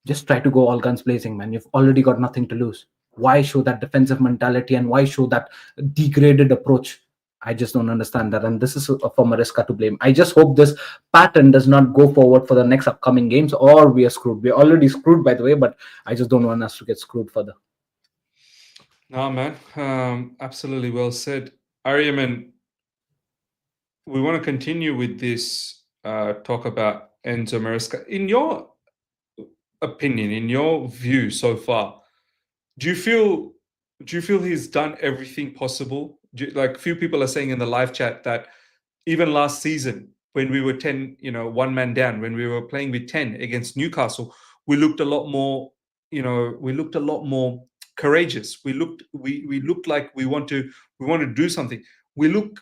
just try to go all guns blazing, man. You've already got nothing to lose. Why show that defensive mentality, and why show that degraded approach? I just don't understand that. And this is for Maresca to blame. I just hope this pattern does not go forward for the next upcoming games, or we are screwed. We're already screwed, by the way, but I just don't want us to get screwed further. No, man. Absolutely well said. Ariaman, we want to continue with this talk about Enzo Maresca. In your opinion, in your view so far, do you feel he's done everything possible? Like few people are saying in the live chat that even last season when we were 10, one man down, when we were playing with 10 against Newcastle, we looked a lot more, we looked a lot more courageous. We looked like we want to do something. We look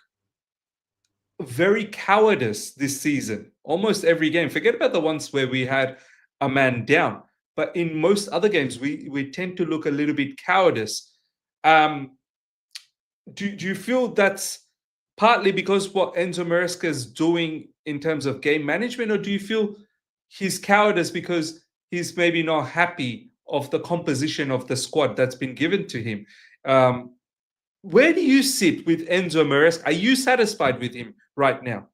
very cowardice this season. Almost every game. Forget about the ones where we had a man down, but in most other games, we tend to look a little bit cowardice. Um, do you feel that's partly because what Enzo Maresca is doing in terms of game management, or do you feel his cowardice because he's maybe not happy of the composition of the squad that's been given to him? Where do you sit with Enzo Maresca? Are you satisfied with him right now?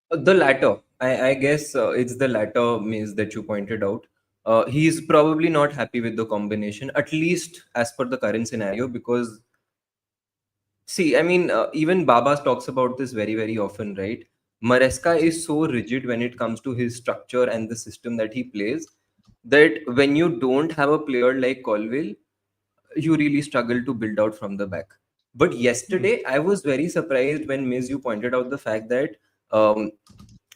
The latter. I guess it's the latter means that you pointed out. He's probably not happy with the combination, at least as per the current scenario, because see, I mean, even Babas talks about this very, very often, right? Maresca is so rigid when it comes to his structure and the system that he plays that when you don't have a player like Colville, you really struggle to build out from the back. But yesterday, I was very surprised when Miz you pointed out the fact that um,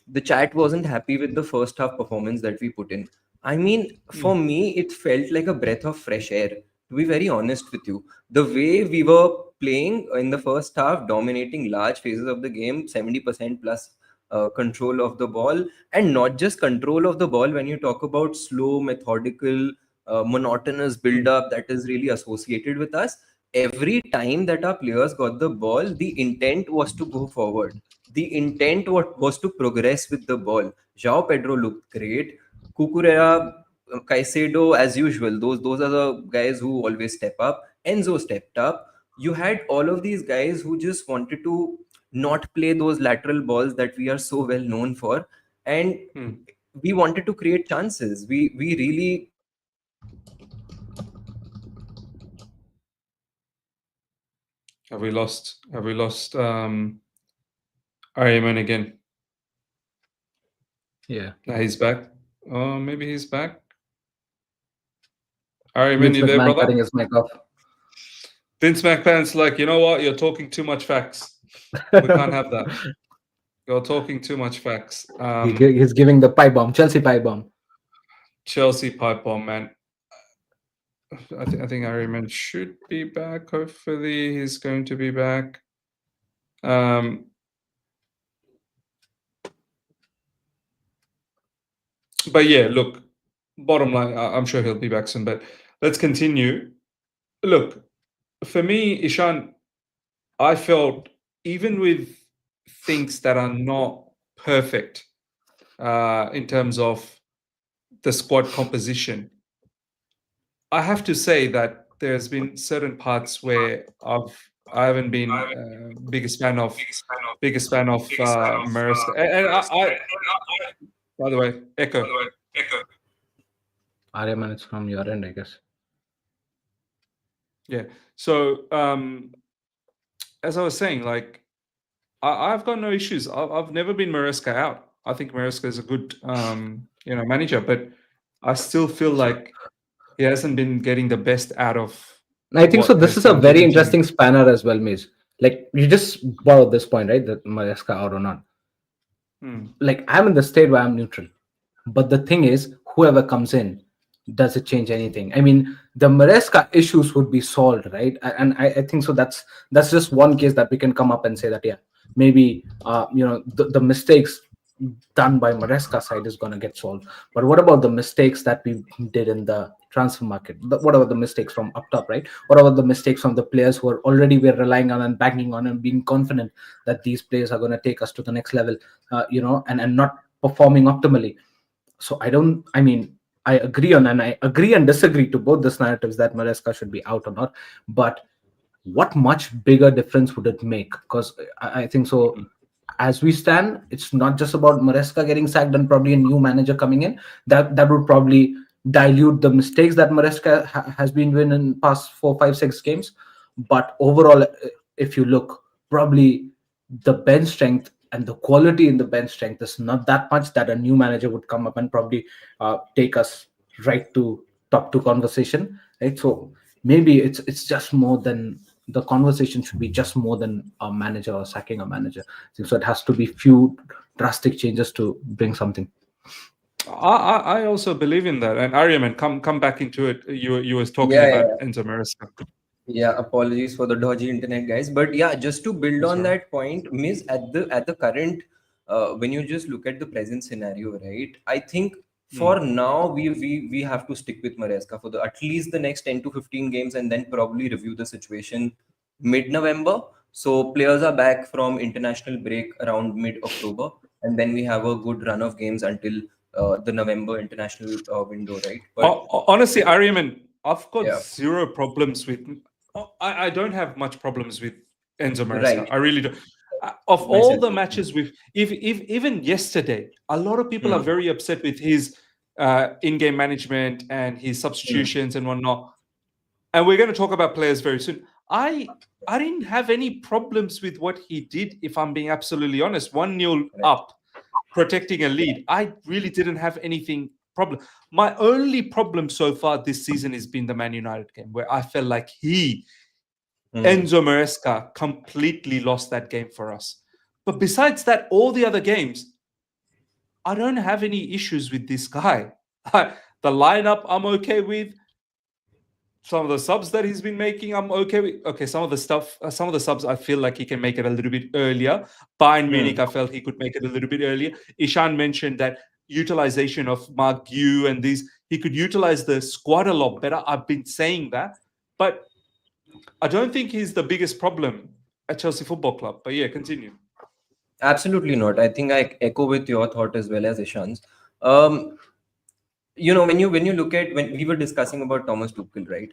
the chat wasn't happy with the first half performance that we put in. I mean, for me, it felt like a breath of fresh air. To be very honest with you, the way we were playing in the first half, dominating large phases of the game, 70% plus control of the ball, and not just control of the ball. When you talk about slow, methodical, monotonous build up that is really associated with us, every time that our players got the ball, the intent was to go forward. The intent was to progress with the ball. João Pedro looked great. Cucurella, Caicedo, as usual, those are the guys who always step up. Enzo stepped up. You had all of these guys who just wanted to not play those lateral balls that we are so well known for, and we wanted to create chances. We really Have we lost? Ariaman again? Yeah. He's back. Oh, maybe he's back. Ariaman, Vince you there, McMahon brother? cutting his mic off. Vince McMahon's like, you know what? You're talking too much facts. We can't have that. You're talking too much facts. He's giving the pipe bomb, Chelsea pipe bomb. Chelsea pipe bomb, man. I think Ariaman should be back. Hopefully, he's going to be back. But yeah, look. Bottom line, I'm sure he'll be back soon. But let's continue. Look, for me, Ishan, I felt even with things that are not perfect in terms of the squad composition, I have to say that there's been certain parts where I haven't been biggest fan of Maresca. And by the way, echo. Aryaman, it's from your end, I guess. Yeah. So as I was saying, like I've got no issues. I've never been Maresca out. I think Maresca is a good, manager, but I still feel like he hasn't been getting the best out of And I think so. what This has is a been very given to him. interesting spanner as well, Miz. Like you just borrowed this point, right? That Maresca out or not. Hmm. Like I'm in the state where I'm neutral. But the thing is, whoever comes in, does it change anything? I mean, the Maresca issues would be solved, right? And I think so. That's just one case that we can come up and say that, yeah, maybe the mistakes done by Maresca side is going to get solved. But what about the mistakes that we did in the transfer market? What about the mistakes from up top, right? What about the mistakes from the players who are already we're relying on and banking on and being confident that these players are going to take us to the next level, and not performing optimally? So I agree on, and I agree and disagree to both these narratives that Maresca should be out or not. But what much bigger difference would it make? Because I think so. As we stand, it's not just about Maresca getting sacked and probably a new manager coming in. That would probably dilute the mistakes that Maresca has been doing in past 4, 5, 6 games. But overall, if you look, probably the bench strength and the quality in the bench strength is not that much that a new manager would come up and probably take us right to top two conversation, right? So maybe it's just more than the conversation should be just more than a manager or sacking a manager. So it has to be few drastic changes to bring something. I also believe in that. And Aryaman, come back into it. You was talking Yeah, yeah, about yeah. Enzo Maresca. Yeah, apologies for the dodgy internet, guys. But yeah, just to build That's on all right. that point, Miss, at the current, when you just look at the present scenario, right? I think Hmm. for now we have to stick with Maresca for the at least the next 10 to 15 games, and then probably review the situation mid-November. So players are back from international break around mid-October, and then we have a good run of games until the November international window, right? But Honestly, Aryaman, I've got yeah, zero problems with. I don't have much problems with Enzo Maresca. right. I really don't. Of all Myself. the matches with, if even yesterday, a lot of people are Hmm. very upset with his in-game management and his Hmm. substitutions and whatnot. And we're going to talk about players very soon. I didn't have any problems with what he did. If I'm being absolutely honest, 1-0 Right. up, protecting a lead. I really didn't have anything problem. My only problem so far this season has been the Man United game, where I felt like Hmm. Enzo Maresca, completely lost that game for us. But besides that, all the other games, I don't have any issues with this guy. The lineup I'm okay with. Some of the subs that he's been making, I'm okay with. Okay, some of the subs, I feel like he can make it a little bit earlier. Bayern Munich, Hmm. I felt he could make it a little bit earlier. Ishan mentioned that utilization of Mark Yu and these, he could utilize the squad a lot better. I've been saying that, but I don't think he's the biggest problem at Chelsea Football Club. But yeah, continue. Absolutely not. I think I echo with your thought as well as Ishan's. Um, when you look at when we were discussing about Thomas Tuchel, right?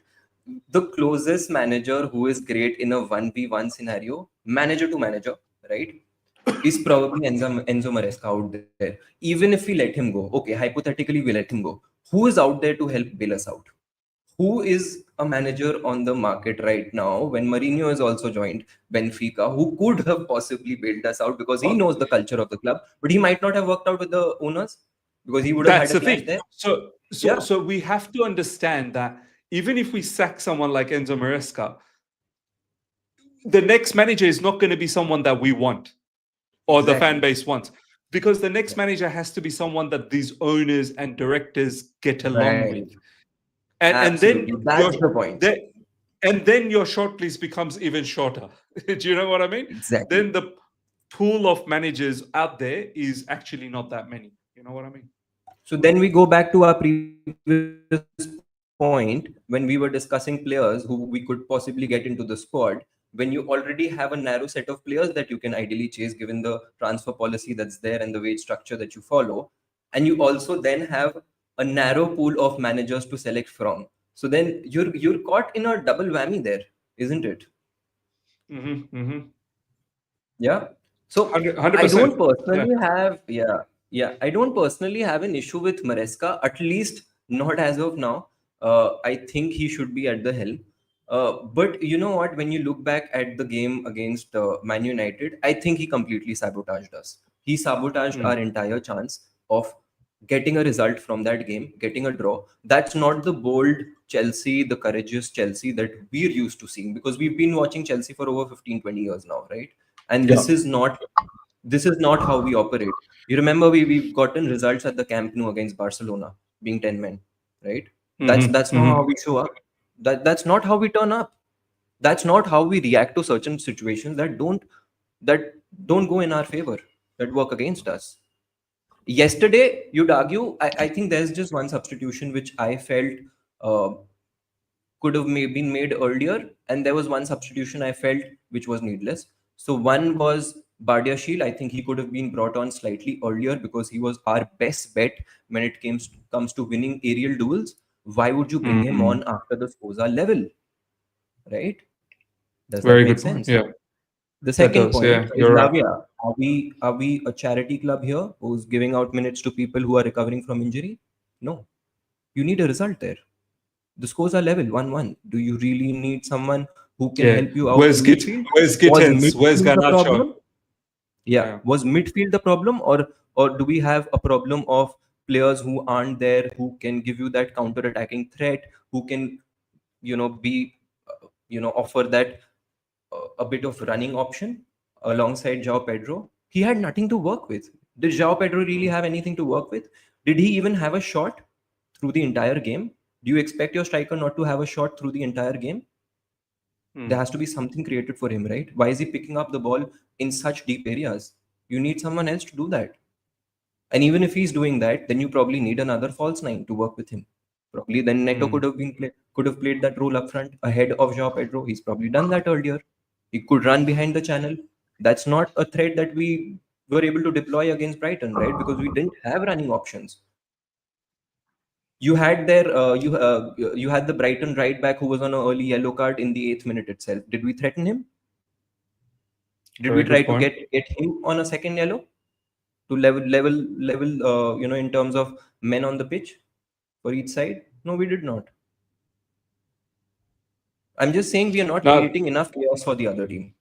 The closest manager who is great in a 1v1 scenario, manager to manager, right, is probably Enzo Maresca out there. Even if we let him go, okay, hypothetically we let him go. Who is out there to help bail us out? Who is a manager on the market right now when Mourinho has also joined Benfica, who could have possibly bailed us out because he Oh, knows the culture of the club, but he might not have worked out with the owners because he would have that's had a the clash thing. there. So, so, Yeah, so we have to understand that even if we sack someone like Enzo Maresca, the next manager is not going to be someone that we want or the fan exactly. base wants, because the next manager has to be someone that these owners and directors get along Right. with, and then Absolutely. That's the point. your shortlist becomes even shorter. Do you know what I mean? Exactly. Then the pool of managers out there is actually not that many. You know what I mean? So then we go back to our previous point when we were discussing players who we could possibly get into the squad. When you already have a narrow set of players that you can ideally chase, given the transfer policy that's there and the wage structure that you follow, and you also then have a narrow pool of managers to select from. So then you're caught in a double whammy there, isn't it? Mm-hmm. Yeah. So I don't 100%. Yeah. personally have, yeah, I don't personally have an issue with Maresca, at least not as of now. I think he should be at the helm. But you know what? When you look back at the game against Man United, I think he completely sabotaged us. He sabotaged our entire chance of getting a result from that game, getting a draw. That's not the bold Chelsea, the courageous Chelsea that we're used to seeing, because we've been watching Chelsea for over 15, 20 years now, right? And Yeah. this is not how we operate. You remember we've gotten results at the Camp Nou against Barcelona, being 10 men, right? That's not how we show up. That's not how we turn up. That's not how we react to certain situations that don't go in our favor, that work against us. Yesterday, you'd argue, I think there's just one substitution which I felt uh, could have been made earlier, and there was one substitution I felt which was needless. So one was Bardiashil. I think he could have been brought on slightly earlier because he was our best bet when it comes to winning aerial duels. Why would you bring him on after the scores are level, right? Does that Very make good point. sense? Yeah, The that second does. point Yeah, is you're right. Lavia. Are we a charity club here who's giving out minutes to people who are recovering from injury? No. You need a result there. The scores are level 1-1. Do you really need someone who can Yeah. help you out in midfield? Where's Was Gittens? Where's midfield the Garnacho? problem? Yeah. Yeah. Was midfield the problem, or do we have a problem of players who aren't there, who can give you that counter-attacking threat, who can, be, offer that a bit of running option alongside João Pedro? He had nothing to work with. Did João Pedro really have anything to work with? Did he even have a shot through the entire game? Do you expect your striker not to have a shot through the entire game? There has to be something created for him, right? Why is he picking up the ball in such deep areas? You need someone else to do that. And even if he's doing that, then you probably need another false nine to work with him. Probably then Neto could have played that role up front ahead of João Pedro. He's probably done that earlier. He could run behind the channel. That's not a threat that we were able to deploy against Brighton, right? Because we didn't have running options. You had you had the Brighton right back who was on an early yellow card in the 8th minute itself. Did we threaten him? Did we Very try good to point. get him on a second yellow to level in terms of men on the pitch for each side? No, we did not. I'm just saying we are not Now, creating enough chaos for the other team,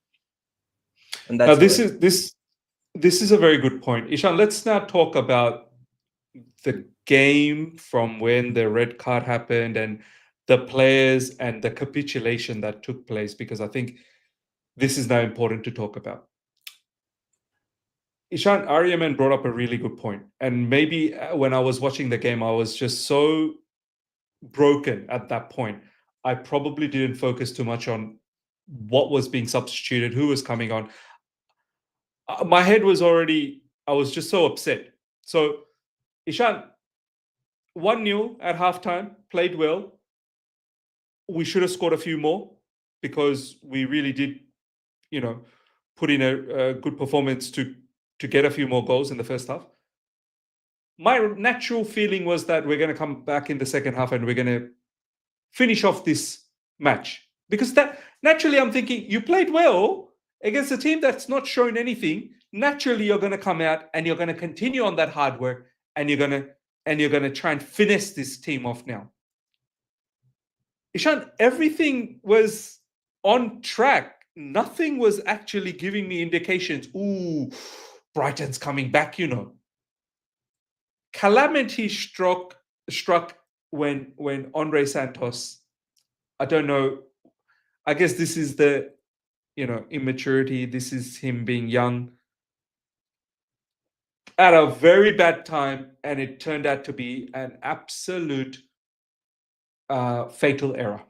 and now that's this why. is this is a very good point, Ishan. Let's now talk about the game from when the red card happened and the players and the capitulation that took place, because I think this is now important to talk about. Ishan, Aryaman brought up a really good point. And maybe when I was watching the game, I was just so broken at that point. I probably didn't focus too much on what was being substituted, who was coming on. My head was already, I was just so upset. So, Ishan, 1-0 at halftime, played well. We should have scored a few more because we really did, put in a good performance to get a few more goals in the first half. My natural feeling was that we're going to come back in the second half and we're going to finish off this match, because that naturally I'm thinking you played well against a team that's not shown anything. Naturally, you're going to come out and you're going to continue on that hard work, and you're going to try and finesse this team off now. Ishan, everything was on track. Nothing was actually giving me indications. Ooh, Brighton's coming back. Calamity struck when Andre Santos, I don't know, I guess this is the immaturity, this is him being young, at a very bad time, and it turned out to be an absolute fatal error.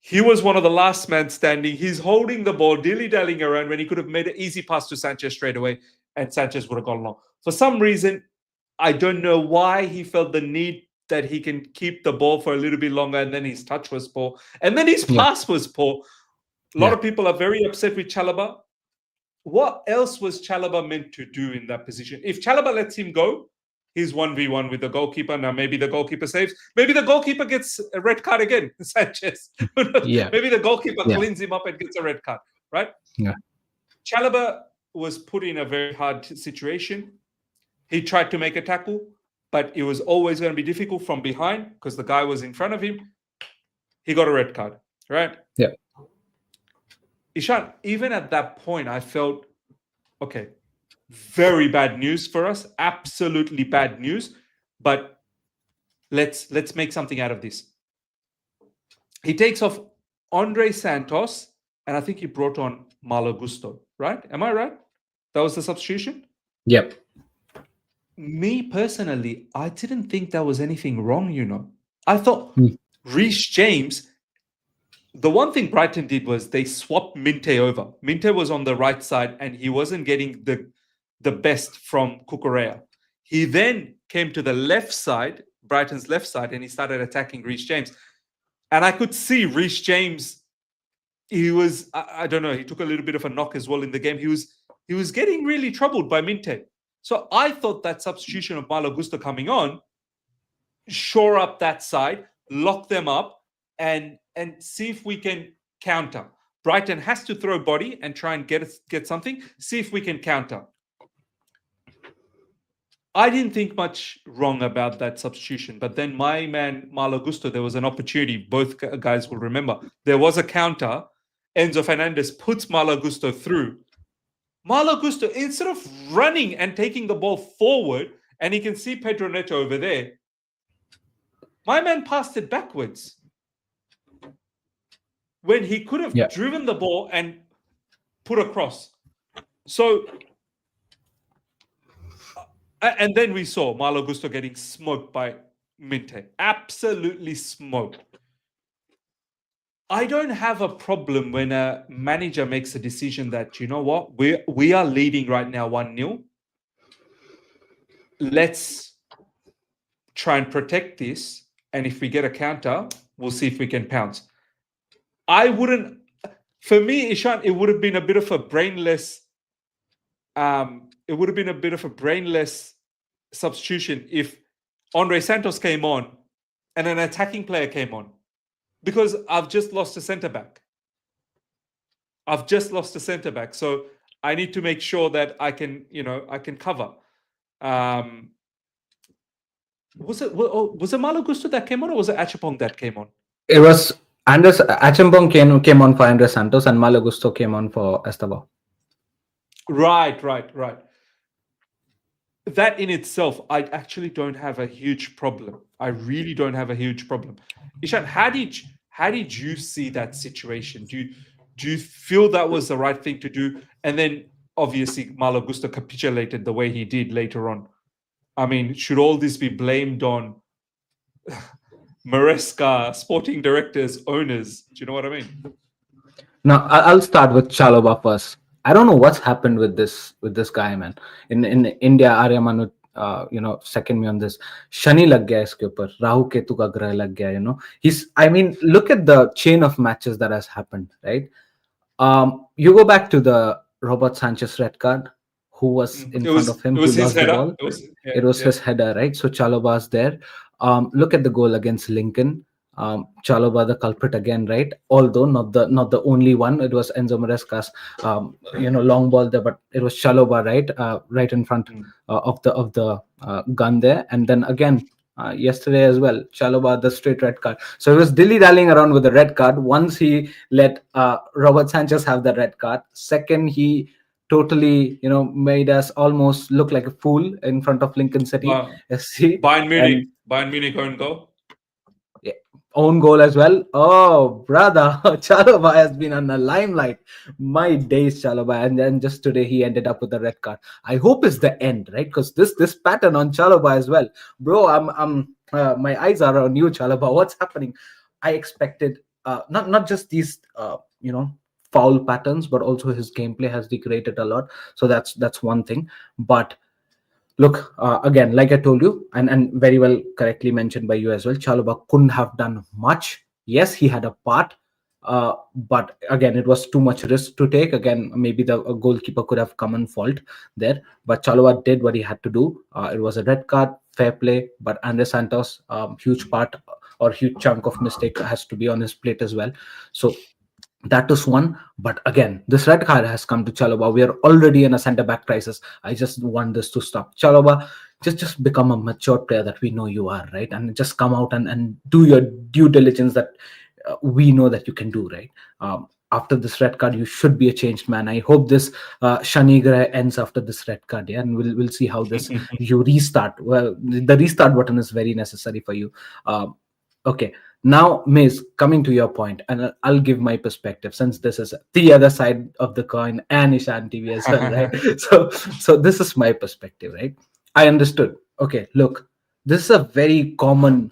He was one of the last men standing. He's holding the ball, dilly-dallying around when he could have made an easy pass to Sanchez straight away, and Sanchez would have gone long. For some reason, I don't know why he felt the need that he can keep the ball for a little bit longer, and then his touch was poor, and then his pass was poor. A lot of people are very upset with Chalobah. What else was Chalobah meant to do in that position? If Chalobah lets him go, he's 1v1 with the goalkeeper. Now, maybe the goalkeeper saves. Maybe the goalkeeper gets a red card again, Sanchez. Maybe the goalkeeper cleans him up and gets a red card, right? Yeah. Chalobah was put in a very hard situation. He tried to make a tackle, but it was always going to be difficult from behind because the guy was in front of him. He got a red card. right? Yeah. Ishan, even at that point, I felt, okay, very bad news for us, absolutely bad news, but let's make something out of this. He takes off Andre Santos, and I think he brought on Malo Gusto, right? Am I right? That was the substitution? Yep. Me personally, I didn't think there was anything wrong, you know. I thought Hmm. Reece James, the one thing Brighton did was they swapped Minte over. Minte was on the right side and he wasn't getting the best from Cucurella. He then came to the left side, Brighton's left side, and he started attacking Reece James. And I could see Reece James, he was, I don't know, he took a little bit of a knock as well in the game. He was getting really troubled by Minte. So I thought that substitution of Malo Gusto coming on, shore up that side, lock them up, and see if we can counter. Brighton has to throw body and try and get something. See if we can counter. I didn't think much wrong about that substitution, but then my man Malo Gusto, there was an opportunity. Both guys will remember there was a counter. Enzo Fernandez puts Malo Gusto through. Malo Gusto, instead of running and taking the ball forward, and he can see Pedro Neto over there, my man passed it backwards when he could have driven the ball and put across. So, and then we saw Malo Gusto getting smoked by Minte. Absolutely smoked. I don't have a problem when a manager makes a decision that, you know what, we are leading right now 1-0. Let's try and protect this. And if we get a counter, we'll see if we can pounce. I wouldn't, for me, Ishan, it would have been a bit of a brainless, substitution if Andre Santos came on and an attacking player came on. Because I've just lost a centre back. So I need to make sure that I can cover. Was it Malo Gusto that came on, or was it Achapong that came on? It was Achempong came on for Andre Santos and Malo Gusto came on for Estevao. Right. That in itself, I actually don't have a huge problem. I really don't have a huge problem. Ishan, how did you see that situation? Do you feel that was the right thing to do? And then obviously Malo Gusto capitulated the way he did later on. I mean, should all this be blamed on Maresca, sporting directors, owners? Do you know what I mean? Now I'll start with Chalobah first. I don't know what's happened with this guy, man. In India, Arya Manu, second me on this. Shani lag gaya iske upar. Rahu Ketu ka grah lag gaya. You know, look at the chain of matches that has happened, right? You go back to the Robert Sanchez red card. Who was in front of him? It was who his lost the header. ball? It was his header, right? So Chalobah's there. Look at the goal against Lincoln. Chalobah the culprit again, right? Although not the only one. It was Enzo Maresca's long ball there, but it was Chalobah, right? Right in front of the gun there. And then again yesterday as well, Chalobah the straight red card. So he was dilly-dallying around with the red card. Once he let Robert Sanchez have the red card. Second, he totally made us almost look like a fool in front of Lincoln City SC. Bayern Munich own goal. Yeah, own goal as well. Oh, brother, Chalobah has been on the limelight. My days, Chalobah, and then just today he ended up with a red card. I hope it's the end, right? Because this pattern on Chalobah as well, bro. I'm my eyes are on you, Chalobah. What's happening? I expected not just these foul patterns, but also his gameplay has degraded a lot. So that's one thing. But look, again, like I told you, and very well correctly mentioned by you as well, Chalobah couldn't have done much. Yes, he had a part, but again, it was too much risk to take. Again, maybe the goalkeeper could have come in fault there, but Chalobah did what he had to do. It was a red card, fair play, but Andre Santos, huge part or huge chunk of mistake has to be on his plate as well. So that is one. But again, this red card has come to Chalobah. We are already in a centre back crisis. I just want this to stop. Chalobah, just become a mature player that we know you are, right? And just come out and do your due diligence that we know that you can do, right? After this red card, you should be a changed man. I hope this Shanigra ends after this red card, yeah, and we'll see how this you restart. Well, the restart button is very necessary for you. Okay, now Miz, coming to your point, and I'll give my perspective since this is the other side of the coin and Ishan TV as well, right? So this is my perspective, right? I understood. Okay, look, this is a very common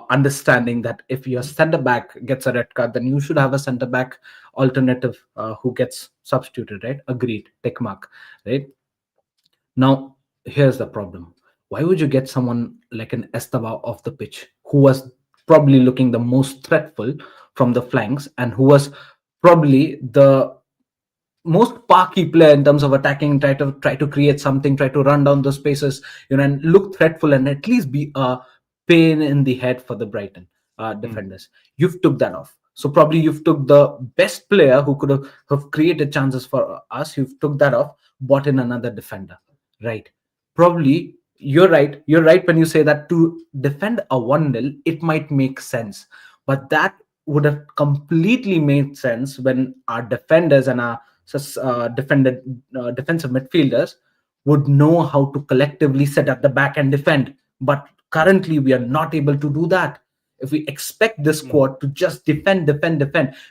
understanding that if your center back gets a red card, then you should have a center back alternative who gets substituted, right? Agreed, tick mark, right? Now, here's the problem. Why would you get someone like an Estava off the pitch who was probably looking the most threatful from the flanks and who was probably the most parky player in terms of attacking, try to create something, try to run down the spaces, and look threatful and at least be a pain in the head for the Brighton defenders. You've took that off. So probably you've took the best player who could have created chances for us. You've took that off, brought in another defender, right? Probably you're right. You're right when you say that to defend a 1-0, it might make sense. But that would have completely made sense when our defenders and our defensive midfielders would know how to collectively set at the back and defend. But currently, we are not able to do that. If we expect this squad to just defend,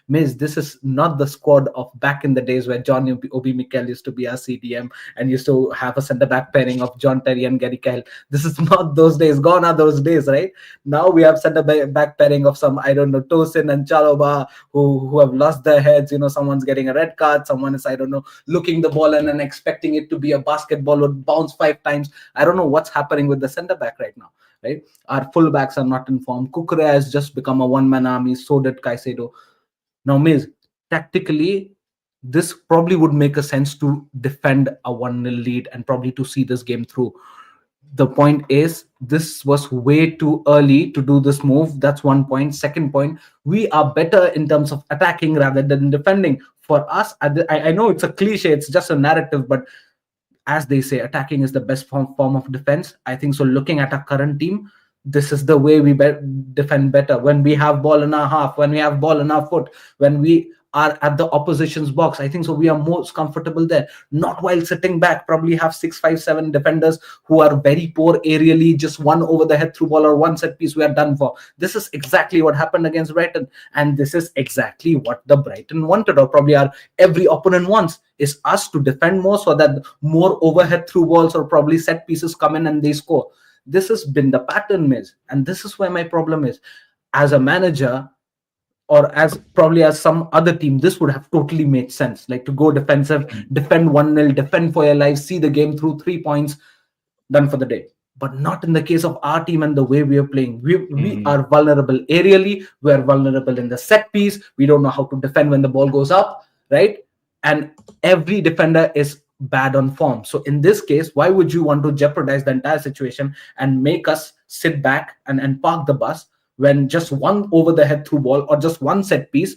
Miz, this is not the squad of back in the days where John Obi Mikel used to be our CDM and used to have a centre back pairing of John Terry and Gary Cahill. This is not those days. Gone are those days, right? Now we have centre back pairing of some, I don't know, Tosin and Chaloba who have lost their heads. Someone's getting a red card. Someone is, I don't know, looking the ball and then expecting it to be a basketball would bounce 5 times. I don't know what's happening with the centre back right now. Right, our fullbacks are not in form. Kukurea has just become a one-man army. So did Caicedo. Now, Miz, tactically, this probably would make a sense to defend a 1-0 lead and probably to see this game through. The point is, this was way too early to do this move. That's one point. Second point, we are better in terms of attacking rather than defending. For us, I know it's a cliche, it's just a narrative, but as they say, attacking is the best form of defense. I think so. Looking at our current team, this is the way we defend better. When we have ball in our half, when we have ball in our foot, when we are at the opposition's box, I think so we are most comfortable there. Not while sitting back, probably have 6, 5, 7 defenders who are very poor aerially, just one over the head through ball or one set piece, we are done for. This is exactly what happened against Brighton, and this is exactly what the Brighton wanted, or probably every opponent wants, is us to defend more so that more overhead through balls or probably set pieces come in and they score. This has been the pattern, Miz, and this is where my problem is. As a manager, or as probably as some other team, this would have totally made sense. Like to go defensive, defend 1-0, defend for your life, see the game through, 3 points, done for the day. But not in the case of our team and the way we are playing. We are vulnerable aerially. We are vulnerable in the set piece. We don't know how to defend when the ball goes up, right? And every defender is bad on form. So in this case, why would you want to jeopardize the entire situation and make us sit back and park the bus when just one over the head through ball or just one set piece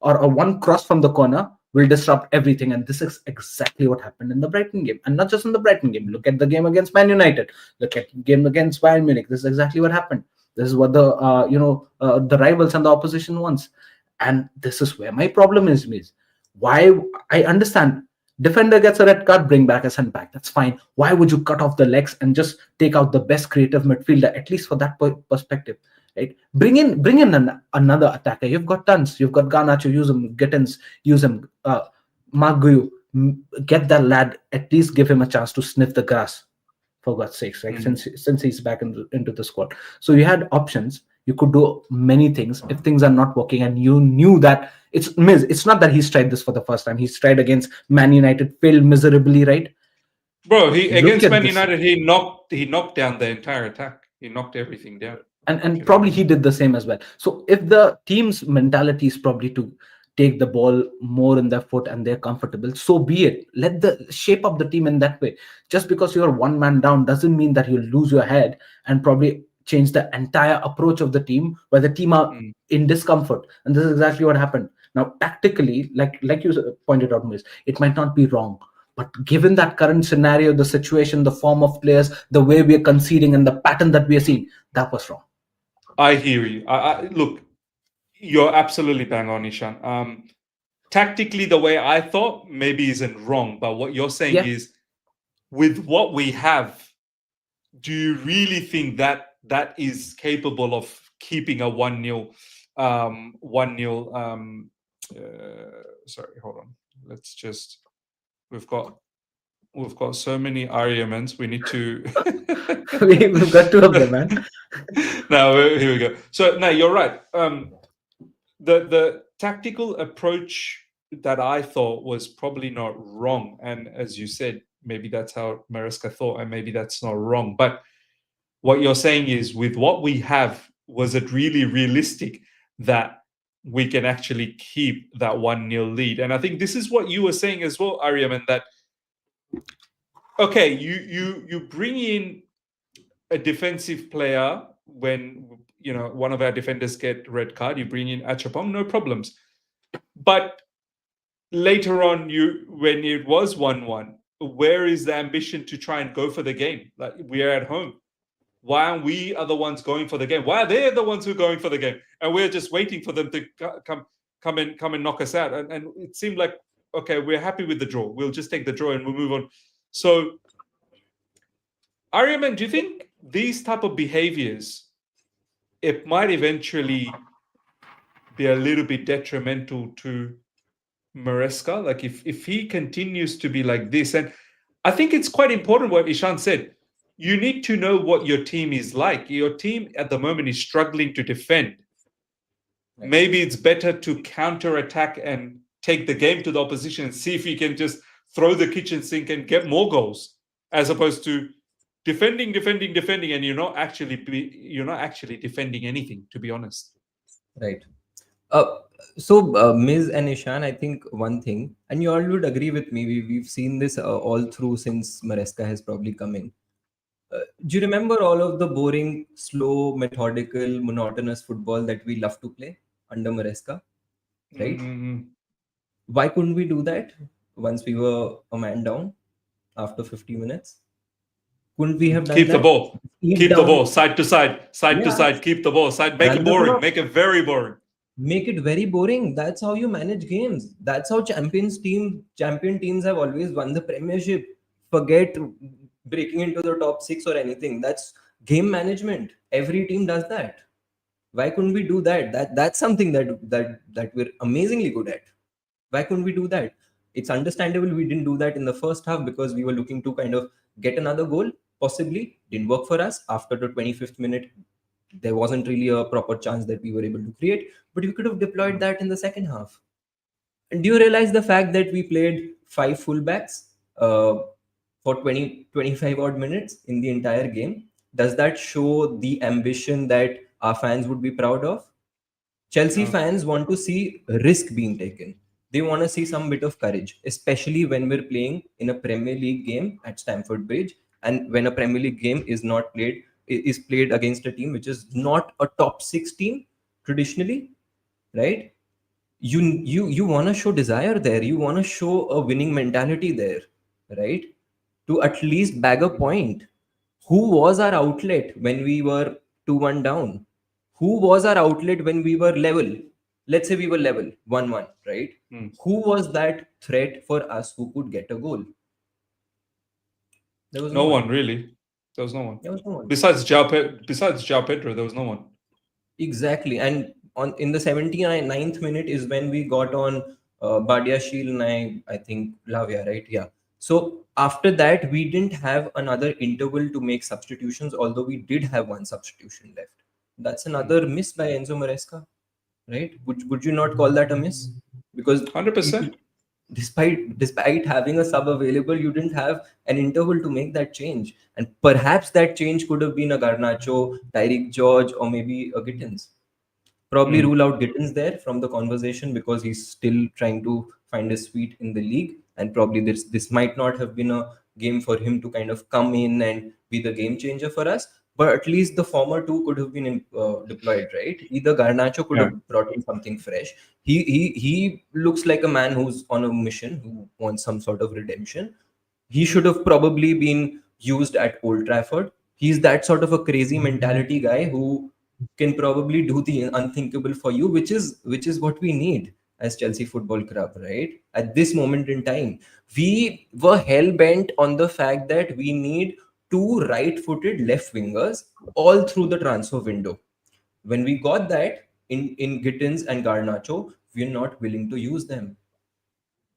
or a one cross from the corner will disrupt everything? And this is exactly what happened in the Brighton game. And not just in the Brighton game. Look at the game against Man United. Look at the game against Bayern Munich. This is exactly what happened. This is what the rivals and the opposition wants. And this is where my problem is, Miz. Why? I understand. Defender gets a red card, bring back a centre back. That's fine. Why would you cut off the legs and just take out the best creative midfielder, at least for that perspective? Right? Bring in another attacker. You've got tons. You've got Garnacho, use him. Gittins, use him. Maguire, get that lad. At least give him a chance to sniff the grass, for God's sakes. Right? Since he's back into the squad, so you had options. You could do many things. If things are not working, and you knew that it's not that he's tried this for the first time. He's tried against Man United, failed miserably, right? Bro, against Man United, he knocked down the entire attack. He knocked everything down. And probably he did the same as well. So if the team's mentality is probably to take the ball more in their foot and they're comfortable, so be it. Let the shape up the team in that way. Just because you're one man down doesn't mean that you'll lose your head and probably change the entire approach of the team where the team are in discomfort. And this is exactly what happened. Now, tactically, like you pointed out, Miss, it might not be wrong. But given that current scenario, the situation, the form of players, the way we are conceding and the pattern that we are seeing, that was wrong. I hear you. Look, You're absolutely bang on, Ishan. Tactically, the way I thought maybe isn't wrong, but what you're saying Yeah. is, with what we have, do you really think that that is capable of keeping a 1-0 1-0 sorry, hold on. Let's just we've got so many arguments. We need to We've got two of them, man. now here we go. So now you're right. The tactical approach that I thought was probably not wrong, and as you said, maybe that's how Maresca thought, and maybe that's not wrong. But what you're saying is, with what we have, was it really realistic that we can actually keep that 1-0 lead? And I think this is what you were saying as well, Aryaman, that okay, you bring in a defensive player when one of our defenders get red card, you bring in Achapong, no problems. But later on, when it was 1-1, where is the ambition to try and go for the game? Like, we are at home. Why aren't we the ones going for the game? Why are they the ones who are going for the game? And we're just waiting for them to come and knock us out. And it seemed like, okay, we're happy with the draw. We'll just take the draw and we'll move on. So, Aryaman, do you think these type of behaviors, it might eventually be a little bit detrimental to Maresca? Like, if he continues to be like this, and I think it's quite important what Ishan said. You need to know what your team is like. Your team at the moment is struggling to defend. Right. Maybe it's better to counter-attack and take the game to the opposition and see if you can just throw the kitchen sink and get more goals, as opposed to defending, and you're not actually defending anything, to be honest. Right. Miz and Ishan, I think one thing, and you all would agree with me, we've seen this all through since Maresca has probably come in. Do you remember all of the boring, slow, methodical, monotonous football that we love to play under Maresca? Right? Mm-hmm. Why couldn't we do that once we were a man down after 50 minutes? Couldn't we have done Keep that? the ball. Keep the ball side to side, Yeah. to side. Keep the ball side. Make it boring. Make it very boring. Make it very boring. That's how you manage games. That's how champion teams have always won the Premiership. Forget breaking into the top 6 or anything. That's game management. Every team does that. Why couldn't we do that? That's something that we're amazingly good at. Why couldn't we do that? It's understandable we didn't do that in the first half because we were looking to kind of get another goal. Possibly didn't work for us. After the 25th minute, there wasn't really a proper chance that we were able to create, but we could have deployed that in the second half. And do you realize the fact that we played 5 fullbacks for 25 odd minutes in the entire game? Does that show the ambition that our fans would be proud of? Chelsea fans want to see risk being taken. They want to see some bit of courage, especially when we're playing in a Premier League game at Stamford Bridge, and when a Premier League game is played against a team which is not a top 6 team traditionally, right? You want to show desire there. You want to show a winning mentality there, right? To at least bag a point. Who was our outlet when we were 2-1 down? Who was our outlet when we were level? Let's say we were level 1-1, right? Who was that threat for us who could get a goal? There was no one really. There was no one. There was no one. Besides João Pedro, there was no one. Exactly. And in the 79th minute is when we got on Badia Shield and I think Lavia, right? Yeah. So after that, we didn't have another interval to make substitutions, although we did have one substitution left. That's another miss by Enzo Maresca, right? Would you not call that a miss? Because 100%. Despite having a sub available, you didn't have an interval to make that change. And perhaps that change could have been a Garnacho, Tyreek George, or maybe a Gittins. Probably rule out Gittins there from the conversation because he's still trying to find his feet in the league. And probably this might not have been a game for him to kind of come in and be the game changer for us. But at least the former two could have been deployed, right? Either Garnacho could have brought in something fresh. He looks like a man who's on a mission, who wants some sort of redemption. He should have probably been used at Old Trafford. He's that sort of a crazy mentality guy who can probably do the unthinkable for you, which is what we need as Chelsea Football Club, right? At this moment in time, we were hell bent on the fact that we need two right-footed left wingers all through the transfer window. When we got that in Gittins and Garnacho, we're not willing to use them.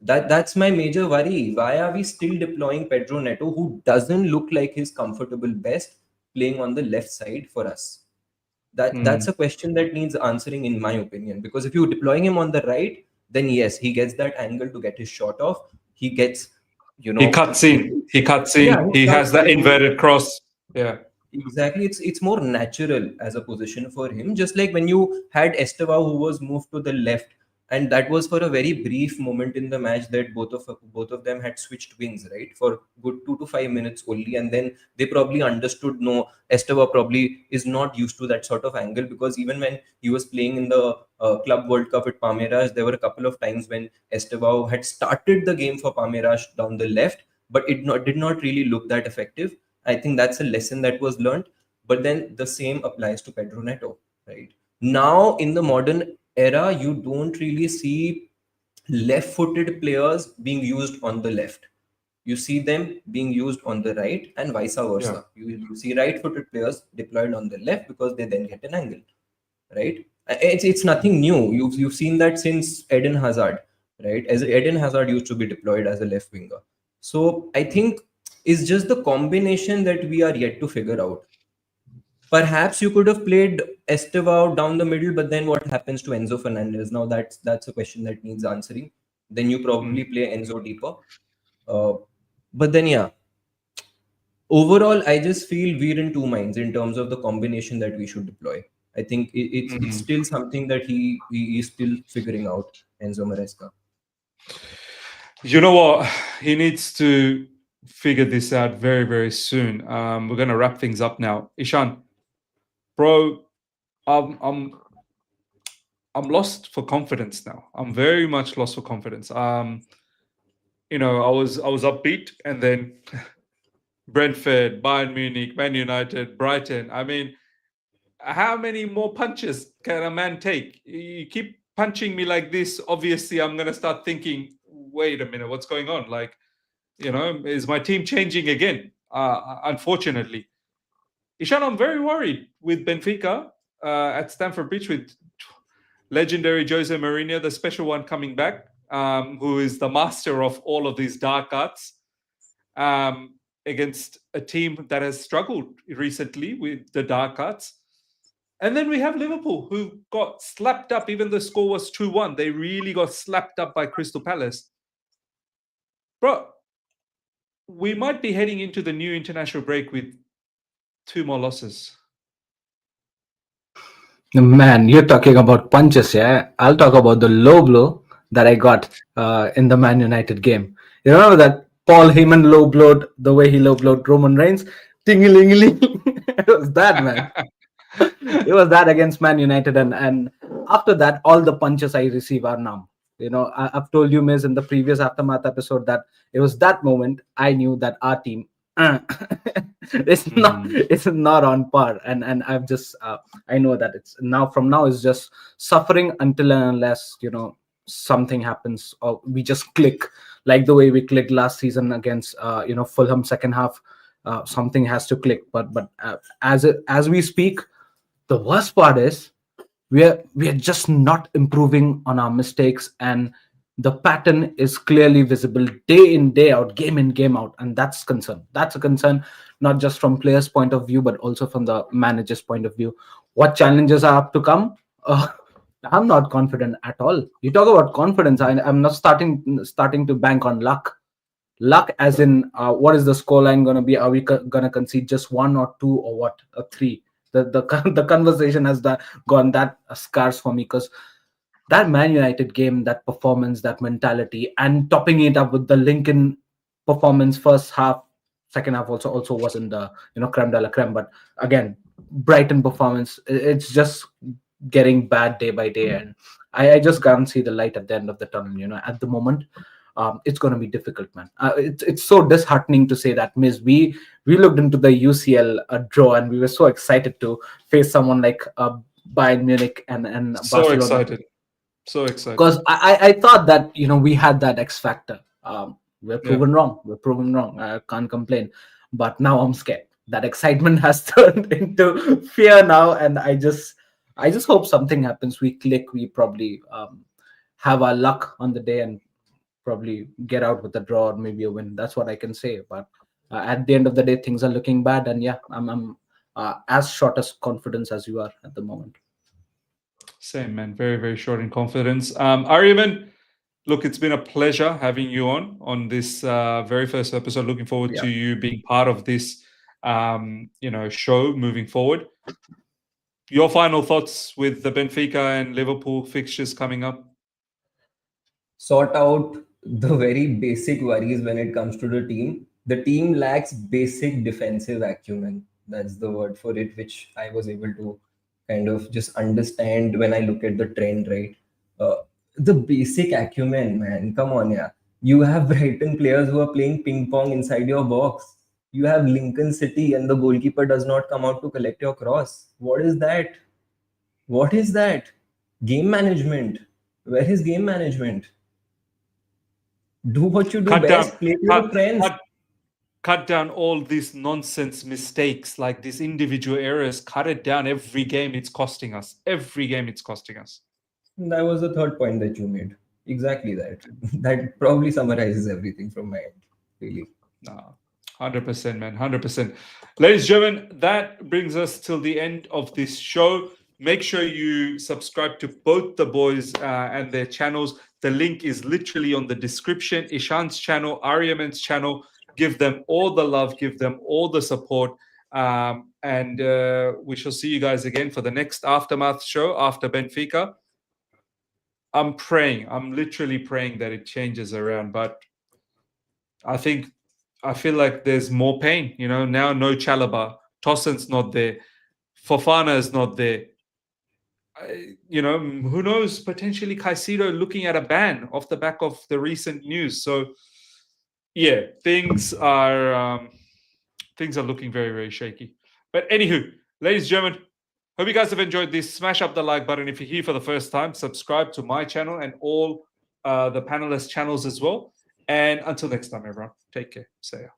That's my major worry. Why are we still deploying Pedro Neto, who doesn't look like his comfortable best, playing on the left side for us? That's Mm. a question that needs answering, in my opinion. Because if you're deploying him on the right, then yes, he gets that angle to get his shot off. He gets, you He know, cuts in. He cuts yeah, in. he He has cuts that in. inverted cross. Yeah. Exactly, it's more natural as a position for him. Just like when you had Estevao who was moved to the left, and that was for a very brief moment in the match that both of them had switched wings, right, for good 2 to 5 minutes only, and then they probably understood no, Estevao probably is not used to that sort of angle, because even when he was playing in the Club World Cup at Palmeiras, there were a couple of times when Estevao had started the game for Palmeiras down the left, but it did not really look that effective. I think that's a lesson that was learned. But then the same applies to Pedro Neto, right? Now, in the modern era, you don't really see left footed players being used on the left. You see them being used on the right, and vice Yeah. versa. You see right footed players deployed on the left because they then get an angle, right? It's nothing new. You've seen that since Eden Hazard, right? As Eden Hazard used to be deployed as a left winger. So I think it's just the combination that we are yet to figure out. Perhaps you could have played Estevao down the middle, but then what happens to Enzo Fernandez? Now that's a question that needs answering. Then you probably Mm. play Enzo deeper. Uh, but then yeah, overall, I just feel we're in two minds in terms of the combination that we should deploy. I think it's Mm. still something that he is still figuring out, Enzo Maresca. You know what? He needs to figure this out very, very soon. We're gonna wrap things up now. Ishan, bro, I'm I'm I'm lost for confidence now. I'm very much lost for confidence. I was upbeat, and then Brentford, Bayern Munich, Man United, Brighton. I mean, how many more punches can a man take? You keep punching me like this. Obviously, I'm gonna start thinking, wait a minute, what's going on? Like, is my team changing again? Unfortunately, Ishan, I'm very worried with Benfica at Stamford Bridge with legendary Jose Mourinho, the special one coming back, who is the master of all of these dark arts, against a team that has struggled recently with the dark arts. And then we have Liverpool, who got slapped up, even though the score was 2-1. They really got slapped up by Crystal Palace. Bro, we might be heading into the new international break with 2 more losses. Man, you're talking about punches, yeah? I'll talk about the low blow that I got in the Man United game. You remember that Paul Heyman low blowed, the way he low blowed Roman Reigns? Tingeling. It was that, man. It was that against Man United, and after that, all the punches I receive are numb. I've told you, Miz, in the previous aftermath episode that it was that moment I knew that our team it's not on par, and I've just I know that it's now from now is just suffering until and unless something happens or we just click like the way we clicked last season against Fulham second half. Something has to click, but as we speak, the worst part is we are just not improving on our mistakes, and the pattern is clearly visible day in day out, game in game out, and that's a concern, not just from players point of view but also from the manager's point of view. What challenges are up to come? I'm not confident at all. You talk about confidence, I'm not starting to bank on luck as in what is the scoreline going to be? Are we going to concede just one or two or what, or three? The conversation has gone that scarce for me, because that Man United game, that performance, that mentality, and topping it up with the Lincoln performance first half, second half also wasn't the creme de la creme, but again, Brighton performance, it's just getting bad day by day, and I just can't see the light at the end of the tunnel at the moment. it's going to be difficult, man. It's so disheartening to say that, Miss. We looked into the UCL draw and we were so excited to face someone like Bayern Munich and So Barcelona, excited. So excited. because I thought that we had that X factor. We're Yeah. proven wrong. We're proven wrong. I can't complain, but now I'm scared. That excitement has turned into fear now, and I just hope something happens. We click. We probably have our luck on the day and probably get out with a draw or maybe a win. That's what I can say. But at the end of the day, things are looking bad, and yeah, I'm as short as confidence as you are at the moment. Same, man. Very, very short in confidence. Aryaman, look, it's been a pleasure having you on this very first episode. Looking forward Yeah. to you being part of this, show moving forward. Your final thoughts with the Benfica and Liverpool fixtures coming up? Sort out the very basic worries when it comes to the team. The team lacks basic defensive acumen. That's the word for it, which I was able to kind of just understand when I look at the trend, right? The basic acumen, man. Come on, yeah. You have Brighton players who are playing ping pong inside your box. You have Lincoln City, and the goalkeeper does not come out to collect your cross. What is that? What is that? Game management. Where is game management? Do what you do Cut down, best. Play to your cut, friends. cut down all these nonsense mistakes, like these individual errors. Cut it down. Every game it's costing us. Every game it's costing us. That was the third point that you made. Exactly that. That probably summarizes everything from my end. Really. No, 100%, man. 100%. Ladies and gentlemen, that brings us till the end of this show. Make sure you subscribe to both the boys and their channels. The link is literally on the description. Ishan's channel, Aryaman's channel. Give them all the love, give them all the support. And we shall see you guys again for the next Aftermath show after Benfica. I'm literally praying that it changes around, but I feel like there's more pain. Now no Chalaba, Tosin's not there, Fofana is not there. Who knows? Potentially Caicedo looking at a ban off the back of the recent news. So, yeah, things are looking very, very shaky. But anywho, ladies and gentlemen, hope you guys have enjoyed this. Smash up the like button if you're here for the first time. Subscribe to my channel and all the panelists' channels as well. And until next time, everyone, take care. See ya.